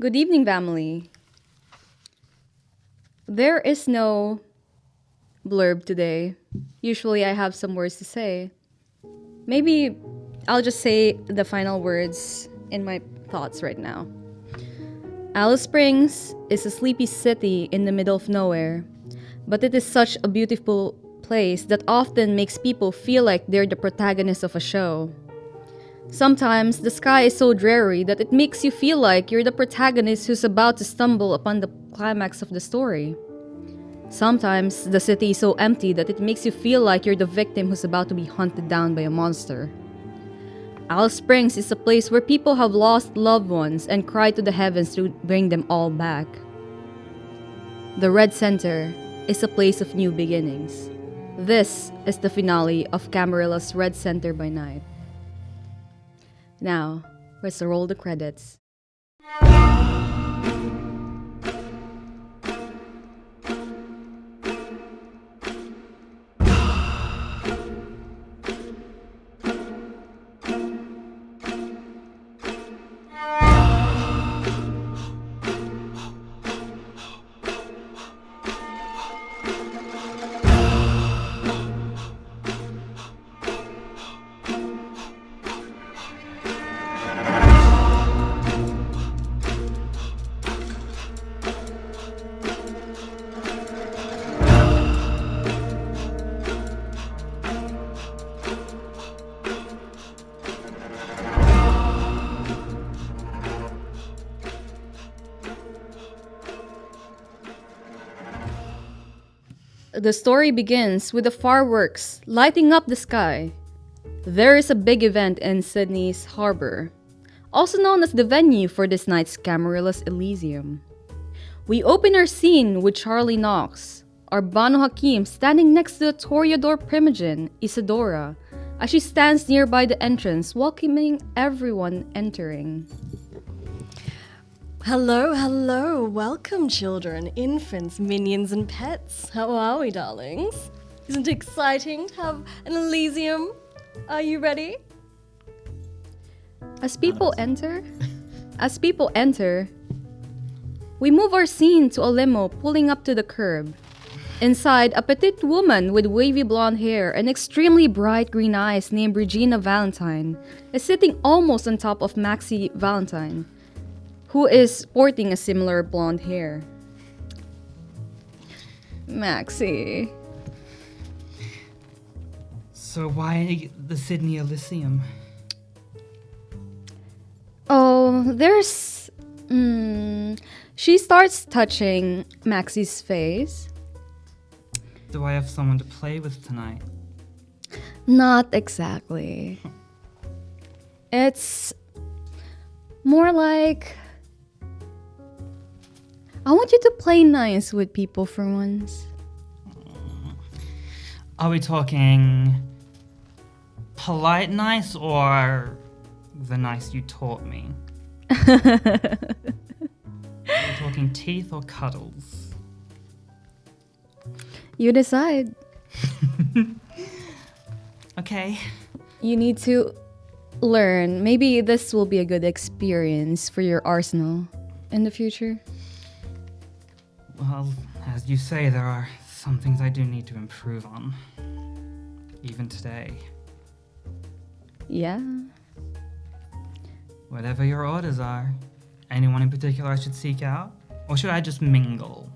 Good evening, family. There is no blurb today. Usually, I have some words to say. Maybe I'll just say the final words in my thoughts right now. Alice Springs is a sleepy city in the middle of nowhere, but it is such a beautiful place that often makes people feel like they're the protagonist of a show. Sometimes the sky is so dreary that it makes you feel like you're the protagonist who's about to stumble upon the climax of the story. Sometimes the city is so empty that it makes you feel like you're the victim who's about to be hunted down by a monster. Alice Springs is a place where people have lost loved ones and cry to the heavens to bring them all back. The Red Center is a place of new beginnings. This is the finale of Camarilla's Red Center by Night. Now, let's roll the credits. The story begins with the fireworks lighting up the sky. There is a big event in Sydney's harbour, also known as the venue for this night's Camarilla's Elysium. We open our scene with Charlie Knox, our Banu Hakim standing next to the Toreador Primogen, Isadora, as she stands nearby the entrance welcoming everyone entering. Hello. Welcome, children, infants, minions, and pets. How are we, darlings? Isn't it exciting to have an Elysium? Are you ready? As people enter, we move our scene to a limo pulling up to the curb. Inside, a petite woman with wavy blonde hair and extremely bright green eyes named Regina Valentine is sitting almost on top of Maxie Valentine, who is sporting a similar blonde hair. Maxie. So why the Sydney Elysium? Oh, there's... She starts touching Maxie's face. Do I have someone to play with tonight? Not exactly. It's more like... I want you to play nice with people for once. Are we talking polite nice or the nice you taught me? Are we talking teeth or cuddles? You decide. Okay. You need to learn. Maybe this will be a good experience for your arsenal in the future. Well, as you say, there are some things I do need to improve on. Even today. Yeah. Whatever your orders are. Anyone in particular I should seek out? Or should I just mingle?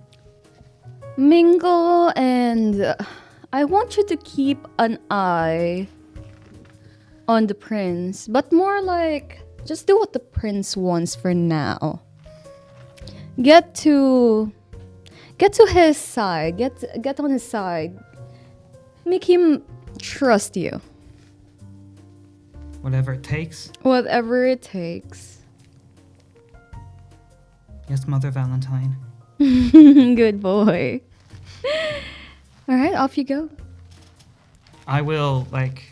Mingle, and I want you to keep an eye on the prince, but more like just do what the prince wants for now. Get to his side. Get on his side. Make him trust you. Whatever it takes? Whatever it takes. Yes, Mother Valentine. Good boy. Alright, off you go. I will, very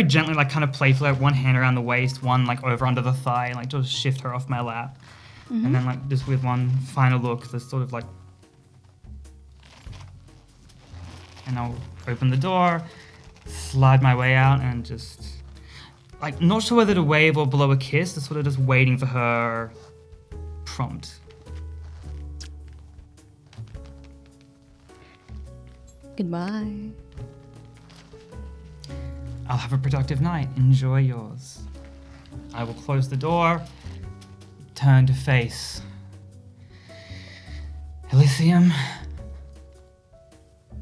gently, kind of playfully, one hand around the waist, one, over under the thigh, and, just shift her off my lap. Mm-hmm. And then, just with one final look, just sort of, and I'll open the door, slide my way out, and just, not sure whether to wave or blow a kiss, just sort of just waiting for her prompt. Goodbye. I'll have a productive night. Enjoy yours. I will close the door, turn to face Elysium.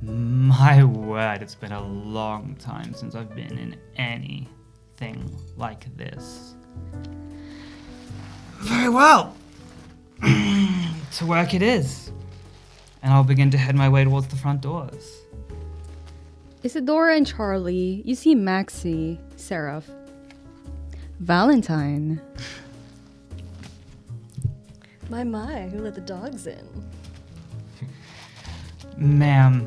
My word, it's been a long time since I've been in anything like this. Very well. To work it is. And I'll begin to head my way towards the front doors. Isadora and Charlie, you see Maxie, Seraph, Valentine. My, who let the dogs in? Ma'am,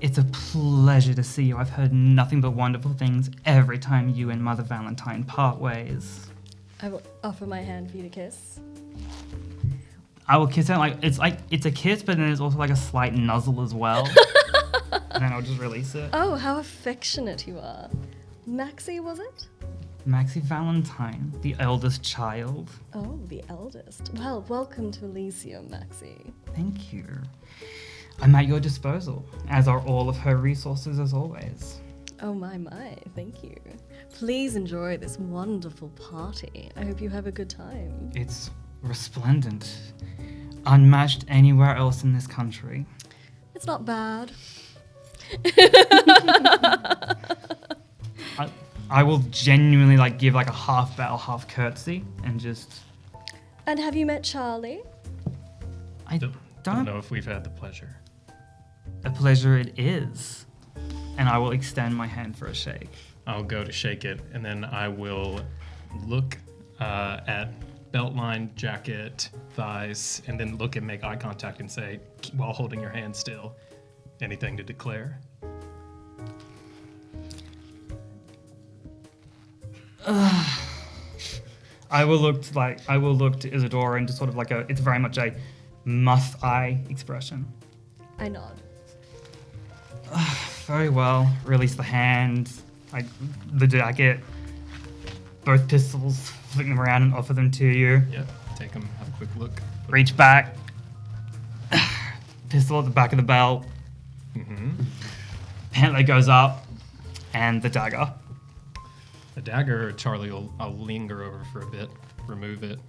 it's a pleasure to see you. I've heard nothing but wonderful things every time you and Mother Valentine part ways. I will offer my hand for you to kiss. I will kiss her it's a kiss, but then there's also like a slight nuzzle as well. And then I'll just release it. Oh, how affectionate you are. Maxie, was it? Maxie Valentine, the eldest child. Oh, the eldest. Well, welcome to Elysium, Maxie. Thank you. I'm at your disposal, as are all of her resources as always. Oh, my, thank you. Please enjoy this wonderful party. I hope you have a good time. It's resplendent. Unmatched anywhere else in this country. It's not bad. I will genuinely give a half bow, half curtsy, and just... And have you met Charlie? I Don't know if we've had the pleasure. A pleasure it is. And I will extend my hand for a shake. I'll go to shake it, and then I will look at belt line, jacket, thighs, and then look and make eye contact and say, while holding your hand still, anything to declare? I will look to Isadora and just sort of it's very much a must-I expression. I nod. Very well. Release the hand, the jacket, both pistols, flick them around and offer them to you. Yep, take them, have a quick look. Reach back, pistol at the back of the belt, pant leg goes up, and the dagger. The dagger, Charlie, I'll linger over for a bit, remove it.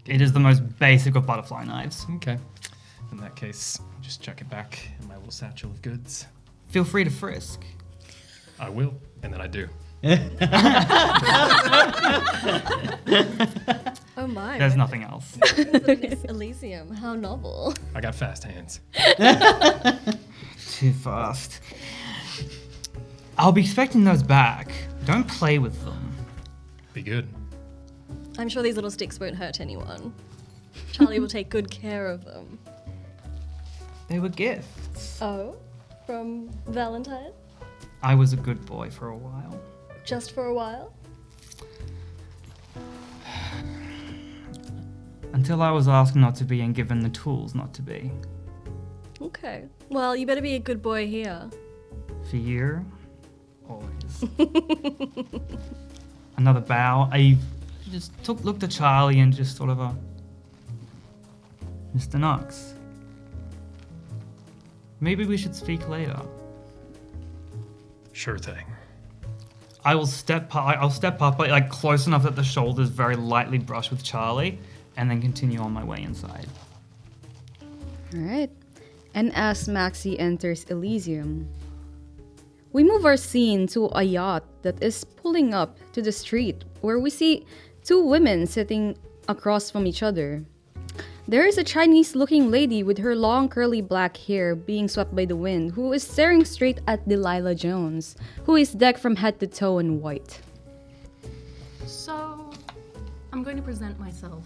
It is the most basic of butterfly knives. Okay. In that case, just chuck it back in my little satchel of goods. Feel free to frisk. I will, and then I do. Oh my. There's nothing else. Elysium, how novel. I got fast hands. Too fast. I'll be expecting those back. Don't play with them. Be good. I'm sure these little sticks won't hurt anyone. Charlie will take good care of them. They were gifts. Oh? From Valentine? I was a good boy for a while. Just for a while? Until I was asked not to be and given the tools not to be. Okay. Well, you better be a good boy here. For you, always. Another bow. I just looked at Charlie and just sort of Mr. Knox. Maybe we should speak later. Sure thing. I'll step up close enough that the shoulders very lightly brush with Charlie, and then continue on my way inside. Alright. And as Maxie enters Elysium, we move our scene to a yacht that is pulling up to the street where we see two women sitting across from each other. There is a Chinese-looking lady with her long curly black hair being swept by the wind who is staring straight at Delilah Jones, who is decked from head to toe in white. So, I'm going to present myself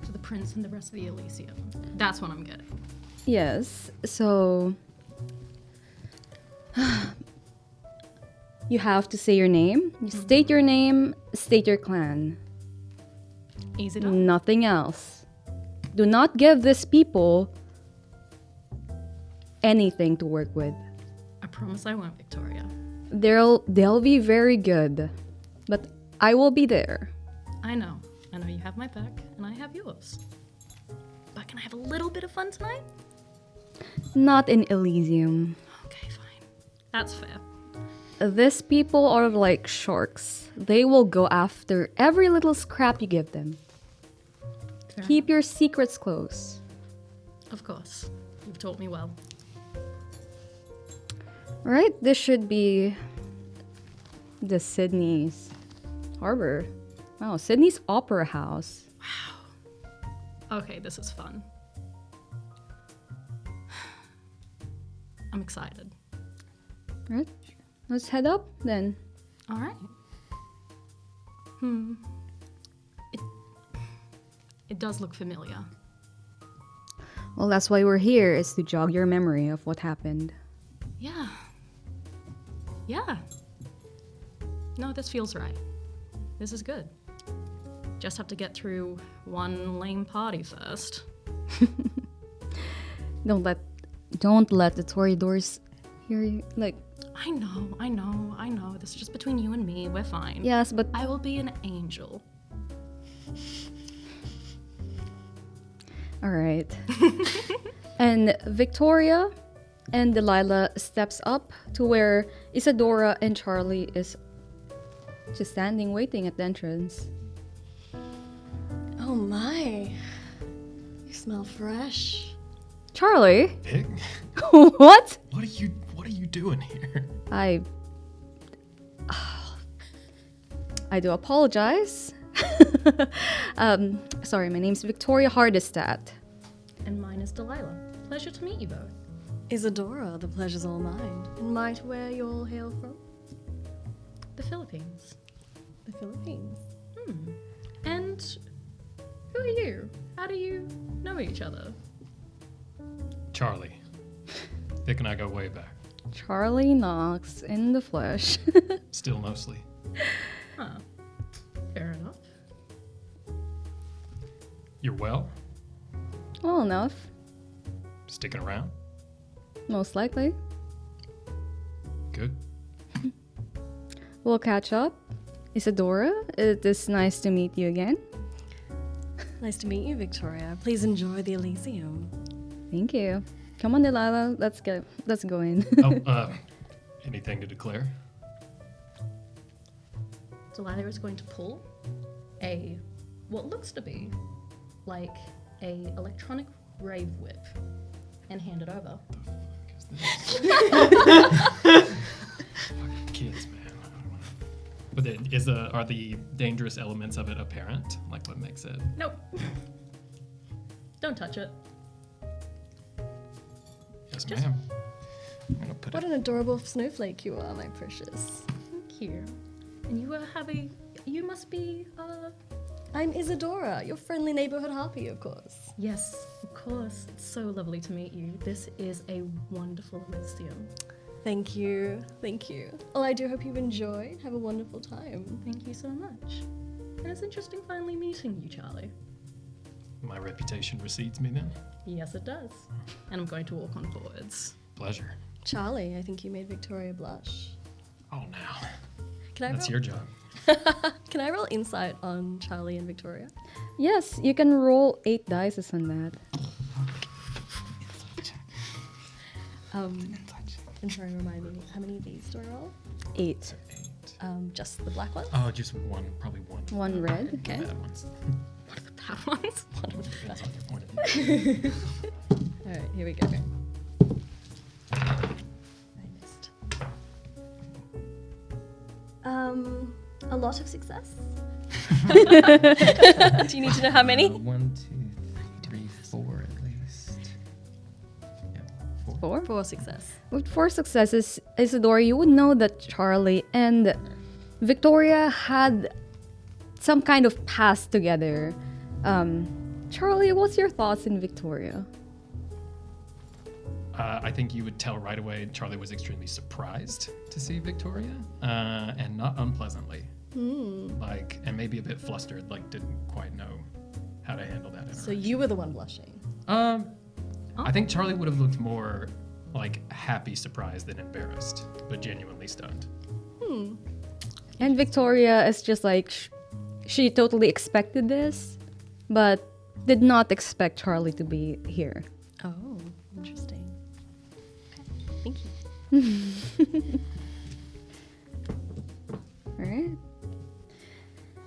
to the prince and the rest of the Elysium. That's what I'm getting. Yes, so... you have to say your name. You state your name, state your clan. Easy done. Nothing else. Do not give these people anything to work with. I promise I won't, Victoria. They'll be very good, but I will be there. I know you have my back, and I have yours. can I have a little bit of fun tonight? Not in Elysium. Okay, fine. That's fair. These people are like sharks. They will go after every little scrap you give them. Fair Keep your secrets close. enough. Of course. You've taught me well. Alright, this should be the Sydney's harbor. Wow, Sydney's Opera House. Okay, this is fun. I'm excited. Alright, let's head up then. All right. It does look familiar. Well, that's why we're here, is to jog your memory of what happened. Yeah. Yeah. No, this feels right. This is good. Just have to get through one lame party first. Don't let the Toreadors hear you. Like, I know. This is just between you and me. We're fine. yes, but I will be an angel. alright. And Victoria and Delilah steps up to where Isadora and Charlie is just standing waiting at the entrance. Oh my. You smell fresh. Charlie? Vic, What? what are you doing here? I do apologize. Sorry, my name's Victoria Hardestat. And mine is Delilah. Pleasure to meet you both. Isadora, the pleasure's all mine. And might where you all hail from? The Philippines. The Philippines. And who are you? How do you know each other? Charlie. Vic and I go way back. Charlie Knox in the flesh. Still mostly. Huh. Fair enough. You're well? Well enough, Sticking around? most likely. Good. We'll catch up. Isadora, it is nice to meet you again. Nice to meet you, Victoria. Please enjoy the Elysium. Thank you. Come on, Delilah. Let's go in. Anything to declare? Delilah is going to pull what looks to be like a electronic rave whip and hand it over. Fucking kids, man. I don't know. But then are the dangerous elements of it apparent? Like what makes it? Nope. Don't touch it. Yes, ma'am. I'm gonna put What it. an adorable snowflake you are, my precious. Thank you. And you must be, I'm Isadora, your friendly neighborhood harpy, of course. yes, of course. It's so lovely to meet you. This is a wonderful Elysium. Thank you. Thank you. Well, I do hope you've enjoyed. Have a wonderful time. Thank you so much. And it's interesting finally meeting you, Charlie. My reputation precedes me then. Yes, it does. And I'm going to walk on forwards. Pleasure. Charlie, I think you made Victoria blush. Oh, now. Can I That's roll? your job. Can I roll insight on Charlie and Victoria? Yes, you can roll 8 dice on that. And sorry, remind me, how many of these do I roll? 8. Just the black one? Oh, just one, probably one. 1 red. Okay. Bad ones. Bad ones. Depends on your point of view. Alright, here we go. I missed. A lot of success. Do you need to know how many? 1, 2, 3, 4 at least. Yeah, 4. 4. 4 success. With 4 successes, Isadora, you would know that Charlie and Victoria had some kind of past together. Charlie, what's your thoughts in Victoria? I think you would tell right away Charlie was extremely surprised to see Victoria, and not unpleasantly. And maybe a bit flustered, like didn't quite know how to handle that. So you were the one blushing. I think Charlie would have looked more like happy, surprised than embarrassed, but genuinely stunned. And Victoria is just like, she totally expected this, but did not expect Charlie to be here. Oh, interesting. Okay, thank you. Alright.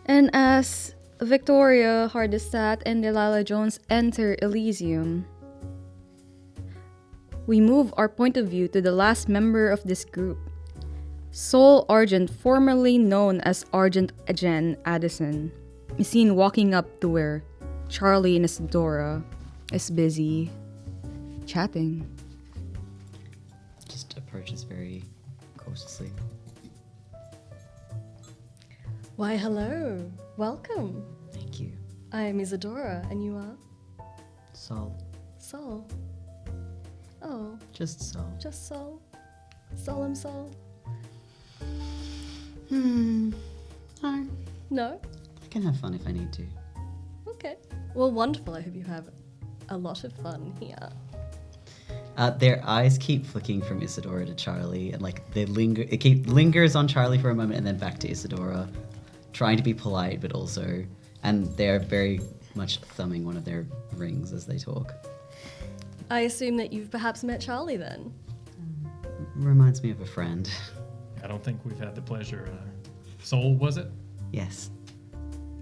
And as Victoria, Hardestat, and Delilah Jones enter Elysium, we move our point of view to the last member of this group, Sol Argent, formerly known as Argent Agen Addison, is seen walking up to where Charlie and Isadora is busy chatting. Just approaches very cautiously. Why, hello. Welcome. Thank you. I am Isadora, and you are? Sol. Sol. Oh, Just Sol. just Sol. Solemn Sol. I No? can have fun if I need to. Okay. Well, wonderful. I hope you have a lot of fun here. Their eyes keep flicking from Isadora to Charlie, and like they linger. It lingers on Charlie for a moment, and then back to Isadora, trying to be polite, but also, and they're very much thumbing one of their rings as they talk. I assume that you've perhaps met Charlie then? Reminds me of a friend. I don't think we've had the pleasure. Soul, was it? Yes.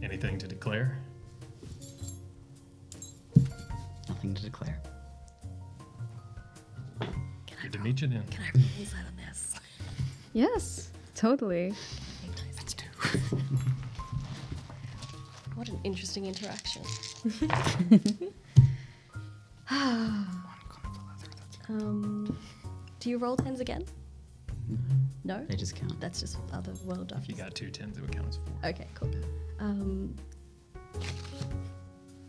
Anything to declare? Nothing to declare. Good to meet you then. Can I roll insight on this? Yes, totally. Let's do. What an interesting interaction. Do you roll 10s again? No? They just count. That's just other world If you got 2 10s, it would count as 4. Okay, cool.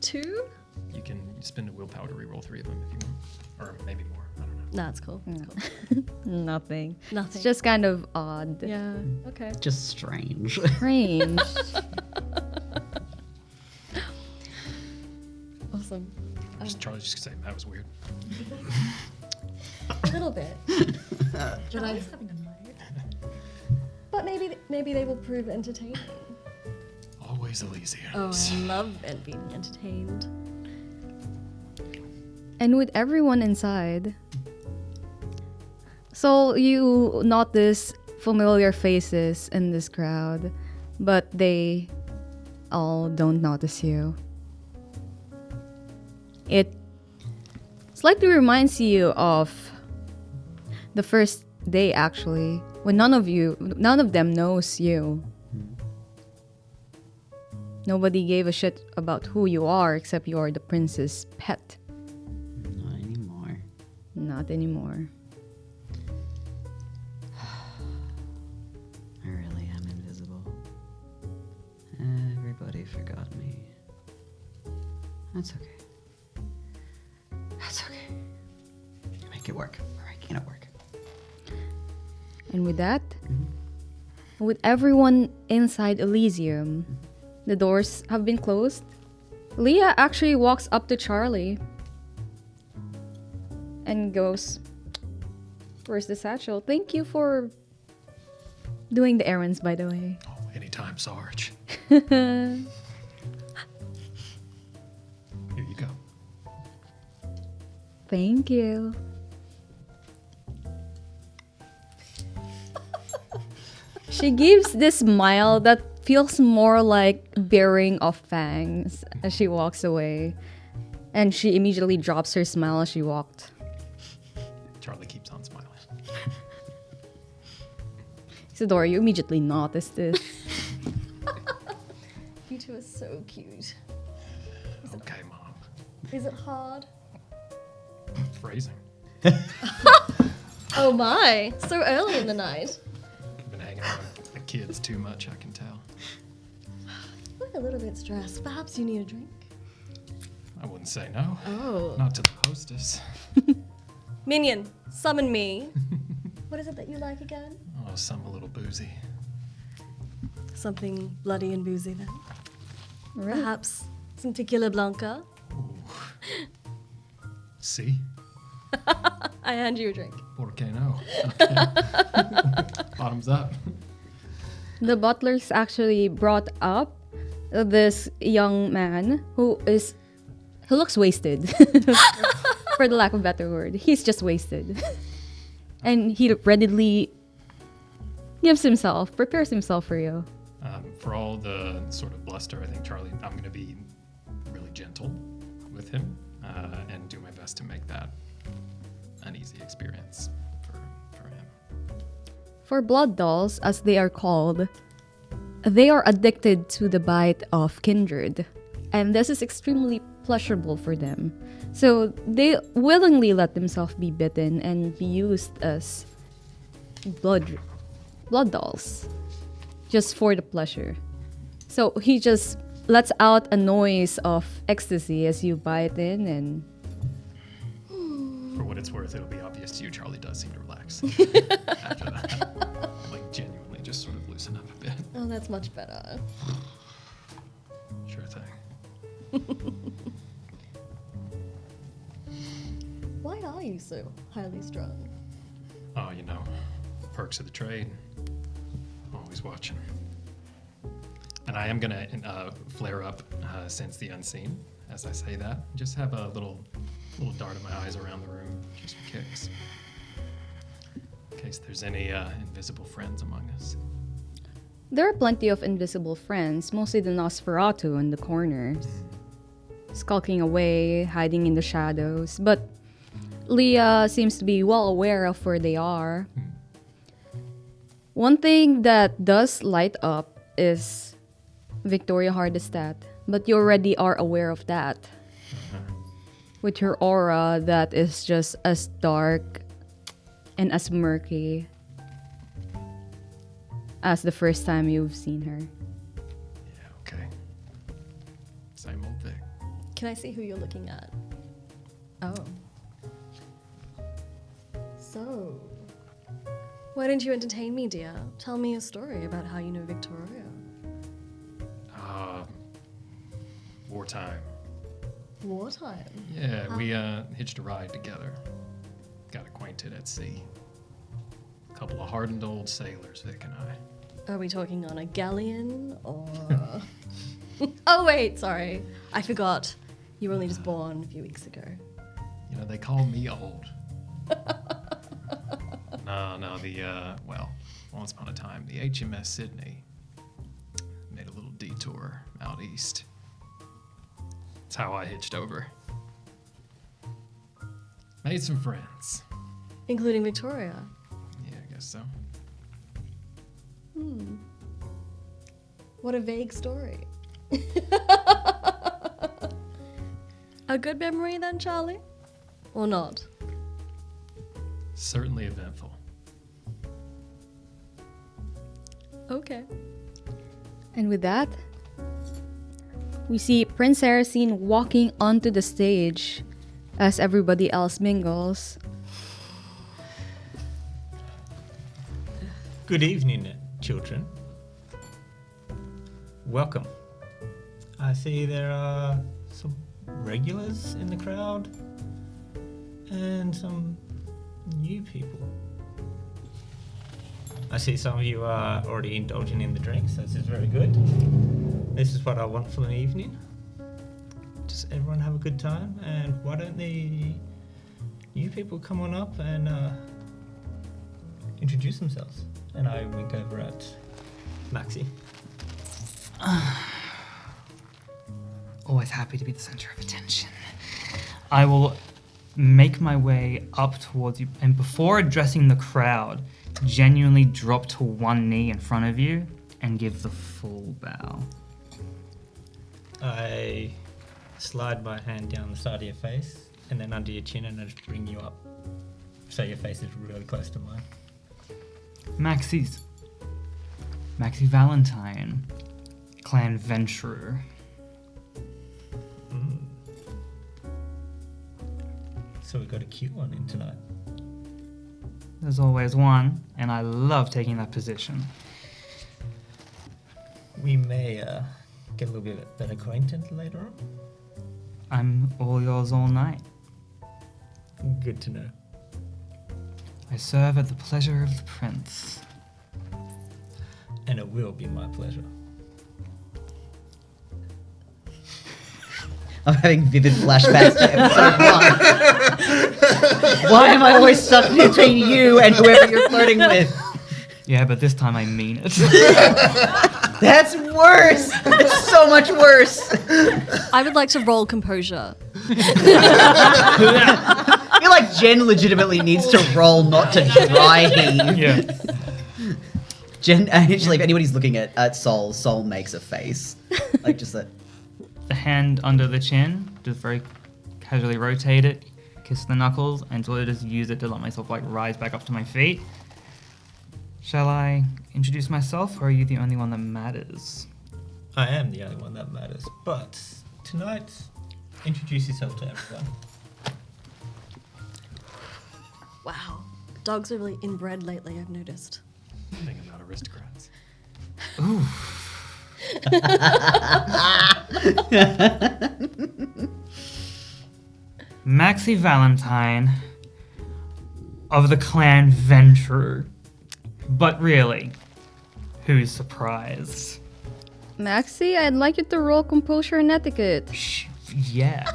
2? You can spend a willpower to reroll 3 of them if you want. Or maybe more. I don't know. Nah, it's cool. It's cool. Nothing. Nothing. It's just kind of odd. Yeah, okay. Just strange. Strange. Awesome. Charlie just say that was weird. A little bit. But maybe they will prove entertaining. Always Elysium. Oh, I love being entertained. And with everyone inside, so you notice familiar faces in this crowd, but they all don't notice you. It slightly reminds you of the first day, actually, when none of them knows you. Nobody gave a shit about who you are except you are the prince's pet. Not anymore. Not anymore. I really am invisible. Everybody forgot me. That's okay. That's okay. Make it work. We're making it work. And with that, with everyone inside Elysium, the doors have been closed. Leah actually walks up to Charlie and goes, "Where's the satchel? Thank you for doing the errands, by the way." Oh, anytime, Sarge. Here you go. Thank you. She gives this smile that feels more like baring of fangs as she walks away. And she immediately drops her smile as she walked. Charlie keeps on smiling. Isadora, you immediately noticed this. You two are so cute. Okay, Mom. Is it hard? Phrasing. Oh my, so early in the night. I've been hanging around the kids too much, I can tell. You look a little bit stressed. Perhaps you need a drink? I wouldn't say no. Oh. Not to the hostess. Minion, summon me. What is it that you like again? Oh, some a little boozy. Something bloody and boozy then. Right. Perhaps some tequila blanca. Ooh. See? I hand you a drink. Por que no? Okay. Bottoms up. The butlers actually brought up this young man who is He looks wasted. For the lack of a better word. He's just wasted. And he readily prepares himself for you. For all the sort of bluster, I think Charlie, I'm going to be really gentle with him and do my best to make that an easy experience for him. For blood dolls, as they are called, they are addicted to the bite of kindred. And this is extremely pleasurable for them. So they willingly let themselves be bitten and be used as blood dolls. Just for the pleasure. So he just lets out a noise of ecstasy as you bite in and... For what it's worth, it'll be obvious to you, Charlie does seem to relax after that. Like, genuinely just sort of loosen up a bit. Oh, that's much better. Sure thing. Why are you so highly strung? Oh, you know, perks of the trade. Always watching. And I am going to flare up Sense the Unseen as I say that. Just have a little dart of my eyes around the room, just for kicks. In case there's any invisible friends among us. There are plenty of invisible friends, mostly the Nosferatu in the corners. Skulking away, hiding in the shadows. But Leah seems to be well aware of where they are. One thing that does light up is Victoria Hardestat, but you already are aware of that. With her aura that is just as dark and as murky as the first time you've seen her. Yeah, okay. Same old thing. Can I see who you're looking at? Oh. So, why don't you entertain me, dear? Tell me a story about how you know Victoria. Wartime. Wartime? Yeah, we hitched a ride together. Got acquainted at sea. A couple of hardened old sailors, Vic and I. Are we talking on a galleon or... Oh, wait, sorry. I forgot. You were only just born a few weeks ago. You know, they call me old. No, well, once upon a time, the HMS Sydney made a little detour out east. That's how I hitched over. Made some friends. Including Victoria. Yeah, I guess so. What a vague story. A good memory then, Charlie? Or not? Certainly eventful. Okay. And with that, we see Prince Sarrasine walking onto the stage as everybody else mingles. Good evening, children. Welcome. I see there are some regulars in the crowd and some new people. I see some of you are already indulging in the drinks. This is very good. This is what I want for an evening. Just everyone have a good time, and why don't the new people come on up and introduce themselves? And I wink over at Maxie. Always happy to be the center of attention. I will make my way up towards you, and before addressing the crowd, genuinely drop to one knee in front of you and give the full bow. I slide my hand down the side of your face and then under your chin, and I just bring you up so your face is really close to mine. Maxie Valentine, Clan Venturer. So we got a cute one in tonight. There's always one, and I love taking that position. We may get a little bit better acquainted later on. I'm all yours all night. Good to know. I serve at the pleasure of the prince. And it will be my pleasure. I'm having vivid flashbacks to episode 1. Why am I always stuck between you and whoever you're flirting with? Yeah, but this time I mean it. That's worse! It's so much worse! I would like to roll composure. I feel like Jen legitimately needs to roll, not to dry heave. Yeah. Jen, actually, if anybody's looking at Sol, Sol makes a face. Like, just that. The hand under the chin, just very casually rotate it, kiss the knuckles, and sort of just use it to let myself like rise back up to my feet. Shall I introduce myself, or are you the only one that matters? I am the only one that matters. But tonight, introduce yourself to everyone. Wow. Dogs are really inbred lately, I've noticed. Think about aristocrats. Maxie Valentine of the clan Ventrue. But really, who's surprised? Maxie, I'd like you to roll composure and etiquette. Yeah.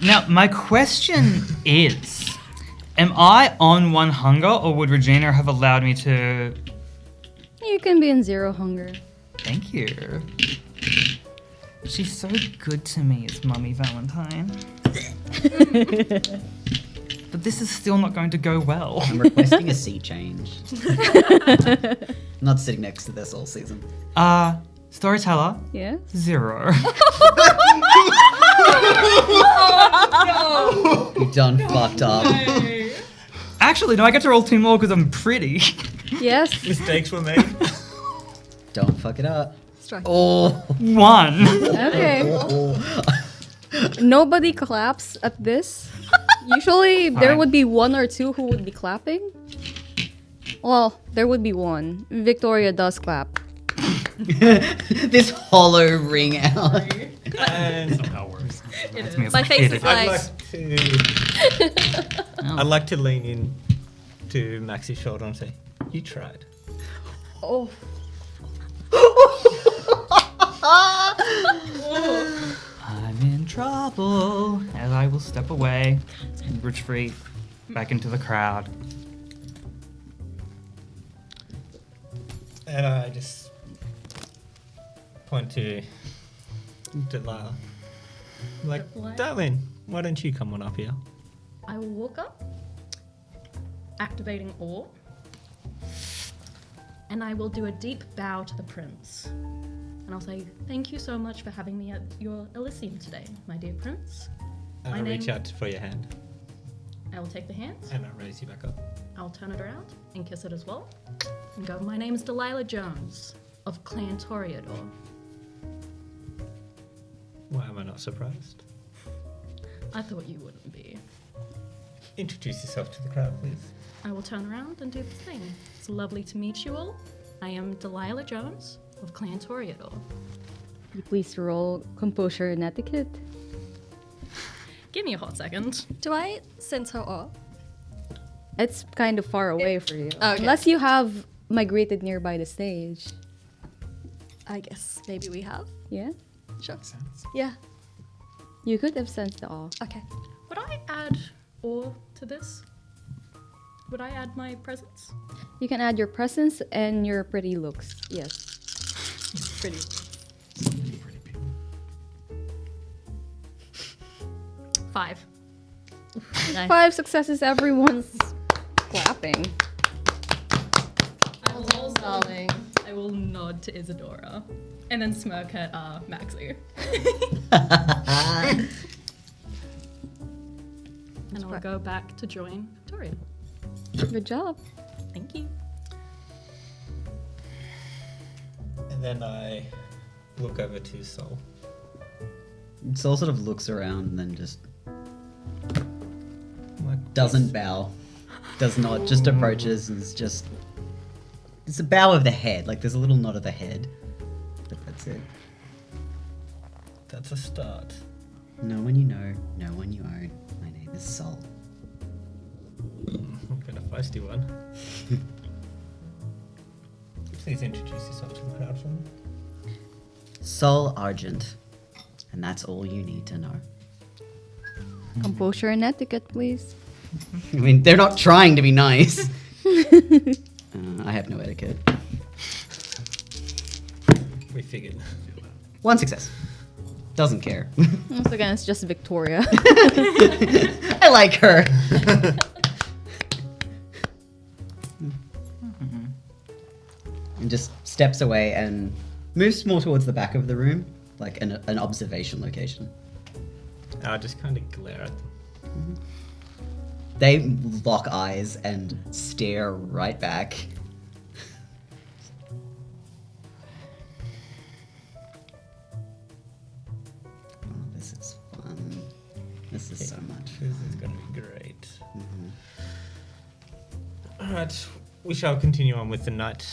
Now, my question is, am I on 1 hunger, or would Regina have allowed me to... You can be in 0 hunger. Thank you. She's so good to me as Mummy Valentine. But this is still not going to go well. I'm requesting a sea change. I'm not sitting next to this all season. Storyteller, Yeah? 0. You done fucked up. Actually, no, I get to roll 2 more because I'm pretty. Yes? Mistakes were made. Don't fuck it up. Strike. Oh. 1. Okay. Oh. Nobody claps at this. Usually, there Fine. would be 1 or 2 who would be clapping. Well, there would be 1. Victoria does clap. This hollow ring out. And Somehow worse. That's me as My a face kid. is I'd like, like to... I'd like to lean in to Max's shoulder and say, you tried. Oh. I'm in trouble, as I will step away and retreat back into the crowd. And I just point to Delilah. Like, Delilah? darling, why don't you come on up here? I will walk up, activating awe, and I will do a deep bow to the prince. And I'll say, thank you so much for having me at your Elysium today, my dear prince. And My I reach name- out for your hand I will take the hands, and I raise you back up. I'll turn it around and kiss it as well, and go, my name is Delilah Jones of Clan Toreador. Why am I not surprised? I thought you wouldn't be. Introduce yourself to the crowd, please. I will turn around and do the thing. It's lovely to meet you all. I am Delilah Jones of Clan Toreador. You please roll composure and etiquette. Give me a hot second. do I sense her awe? It's kind of far away for you. Okay. Unless you have migrated nearby the stage. I guess maybe we have. Yeah? Sure. Sense. Yeah. You could have sensed the awe. Okay. Would I add awe to this? Would I add my presence? You can add your presence and your pretty looks. Yes. Pretty. Pretty people. 5. 5 successes, everyone's clapping. I will also, Darling. I will nod to Isadora and then smirk at Maxie. And I'll go back to join Victoria. Good job. Thank you. And then I look over to Sol. Sol sort of looks around and then just I'm like, doesn't bow. Does not, just approaches and is just... It's a bow of the head, like there's a little nod of the head. But that's it. that's a start. No one you know, no one you own. My name is Sol. I've been a feisty one. Please introduce yourself to the crowd for me. Sol Argent, And that's all you need to know. Composure and etiquette, please. I mean, they're not trying to be nice. I have no etiquette. We figured. 1 success. Doesn't care. Once again, it's just Victoria. I like her. And just steps away and moves more towards the back of the room, like an observation location. I just kind of glare at them. They lock eyes and stare right back. Oh, this is fun. This is so much This fun. is going to be great. Alright, we shall continue on with the night.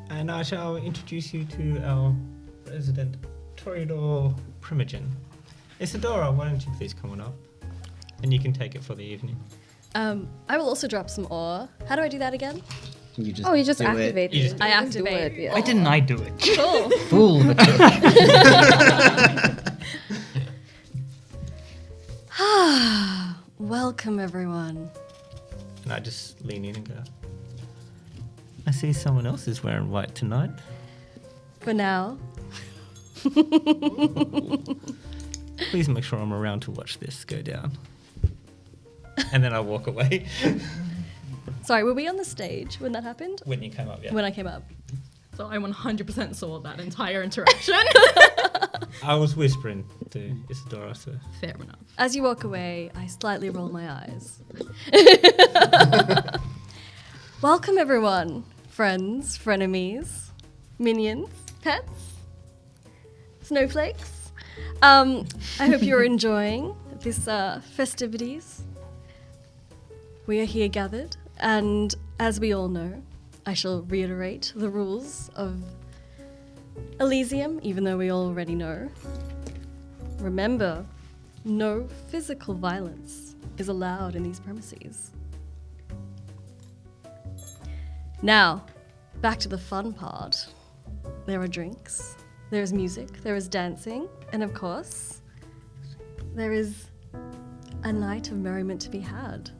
And I shall introduce you to our resident Toreador Primogen. Isadora, why don't you please come on up? And you can take it for the evening. I will also drop some ore. How do I do that again? You just You just do it. activate You it. just- I Do activate. it, yeah. Why didn't I do it? Cool. Fool of a trick. Welcome, everyone. And I just lean in and go, I see someone else is wearing white tonight. For now. Please make sure I'm around to watch this go down. And then I walk away. Sorry, were we on the stage when that happened? When you came up, yeah. When I came up. So I 100% saw that entire interaction. I was whispering to Isadora, so Fair enough. As you walk away, I slightly roll my eyes. Welcome, everyone. Friends, frenemies, minions, pets, snowflakes. I hope you're enjoying this festivities. We are here gathered, and as we all know, I shall reiterate the rules of Elysium, even though we already know. Remember, no physical violence is allowed in these premises. Now, back to the fun part. There are drinks, there is music, there is dancing, and of course, there is a night of merriment to be had.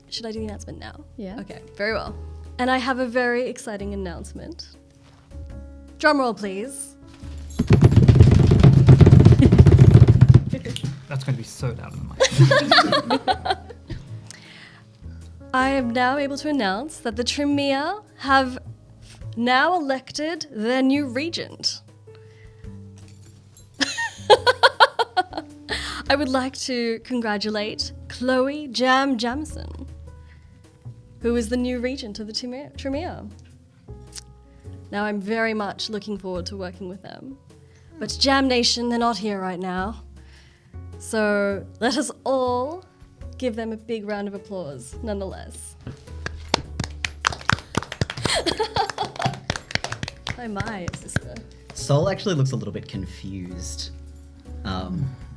Should I do the announcement now? Yeah. Okay, very well. And I have a very exciting announcement. Drum roll, please. That's going to be so loud in the mic. I am now able to announce that the Tremere have now elected their new regent. I would like to congratulate Chloe Jamison, who is the new regent of the Tremere. Now, I'm very much looking forward to working with them. But Jam Nation, they're not here right now. So let us all give them a big round of applause, nonetheless. Oh my, sister. Sol actually looks a little bit confused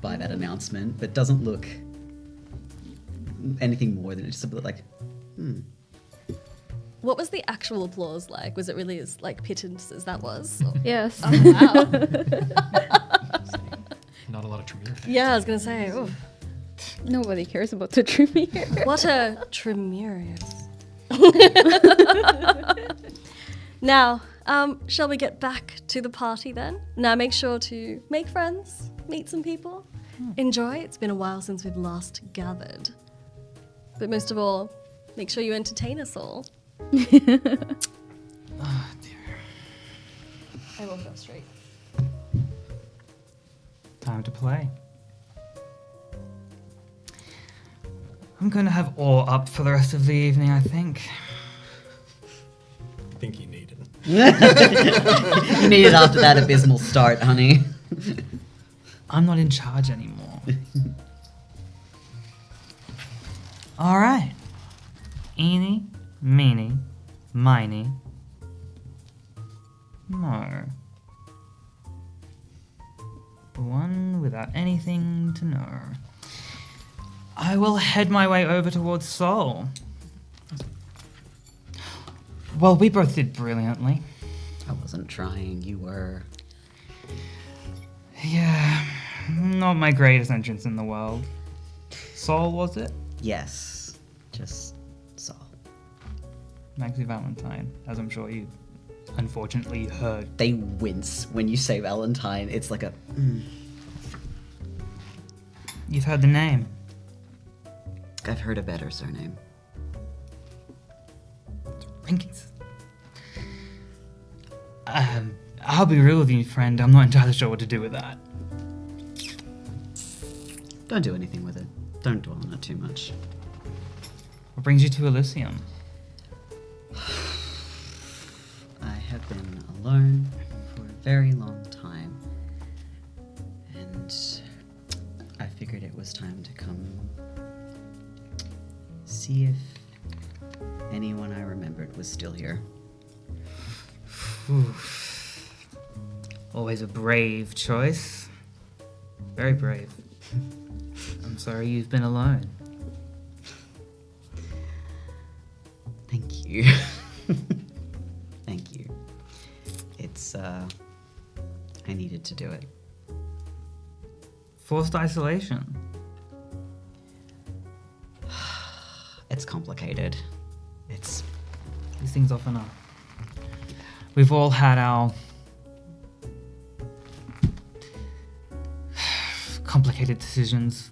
by that announcement, but doesn't look anything more than just a bit like, What was the actual applause like? Was it really as like pittance as that was? Or- Yes. Oh, wow. Not a lot of Tremere fans. Yeah, I was gonna say. Oh, Nobody cares about the Tremere. what a Tremere is. Now, shall we get back to the party then? Now, make sure to make friends, meet some people, enjoy. It's been a while since we've last gathered. But most of all, make sure you entertain us all. Oh, dear. I will go straight. Time to play. I'm going to have ore up for the rest of the evening, I think. I think you need it. you need it after that abysmal start, honey. I'm not in charge anymore. All right. Eeny, meeny, miny, mo. The one without anything to know. I will head my way over towards Sol. Well, we both did brilliantly. wasn't trying, you were. Yeah, not my greatest entrance in the world. Sol, was it? Yes, just Saul. Maxie Valentine, as I'm sure you unfortunately heard. They wince when you say Valentine. It's like a. You've heard the name. I've heard a better surname. Rankings. I'll be real with you, friend. I'm not entirely sure what to do with that. Don't do anything with it. Don't dwell on it too much. What brings you to Elysium? I have been alone for a very long time, and I figured it was time to come see if anyone I remembered was still here. Ooh. Always a brave choice. Very brave. I'm sorry you've been alone. Thank you. Thank you. It's, I needed to do it. Forced isolation. It's complicated. These things often are. We've all had our complicated decisions.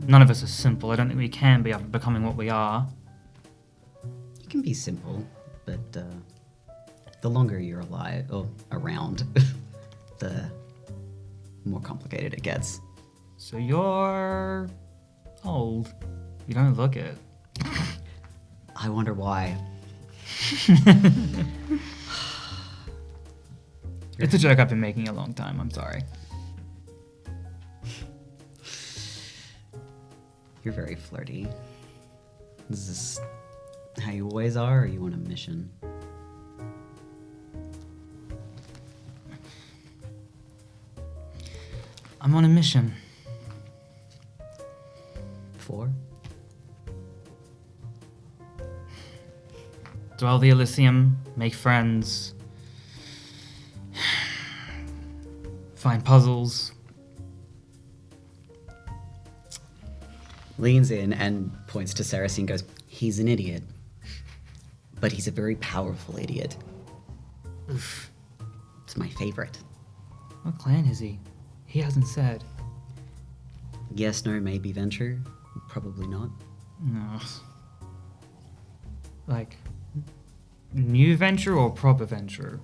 None of us are simple. I don't think we can be after becoming what we are. You can be simple, but the longer you're alive or around, the more complicated it gets. So you're old. You don't look it. I wonder why. It's a joke I've been making a long time. I'm sorry. You're very flirty. Is this how you always are, or are you on a mission? I'm on a mission. For? Dwell the Elysium, make friends, find puzzles. Leans in and points to Sarrasine and goes, he's an idiot. But he's a very powerful idiot. Oof. It's my favorite. What clan is he? He hasn't said. Yes, no, maybe venture. Probably not. No. Like, new venture or proper venture?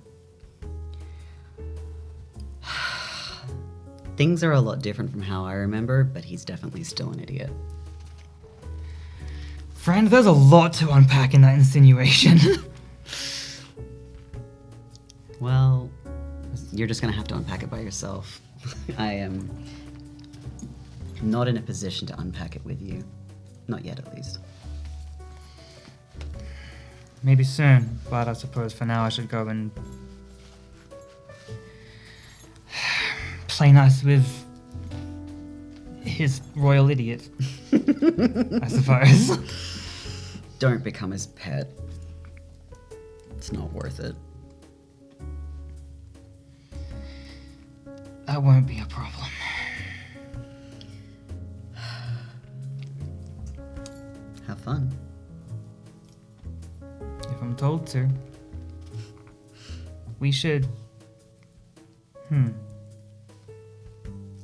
Things are a lot different from how I remember, but he's definitely still an idiot. Friend, there's a lot to unpack in that insinuation. Well, you're just gonna have to unpack it by yourself. I am not in a position to unpack it with you. Not yet, at least. Maybe soon, but I suppose for now I should go and play nice with his royal idiot, I suppose. Don't become his pet. It's not worth it. That won't be a problem. Have fun. If I'm told to. We should...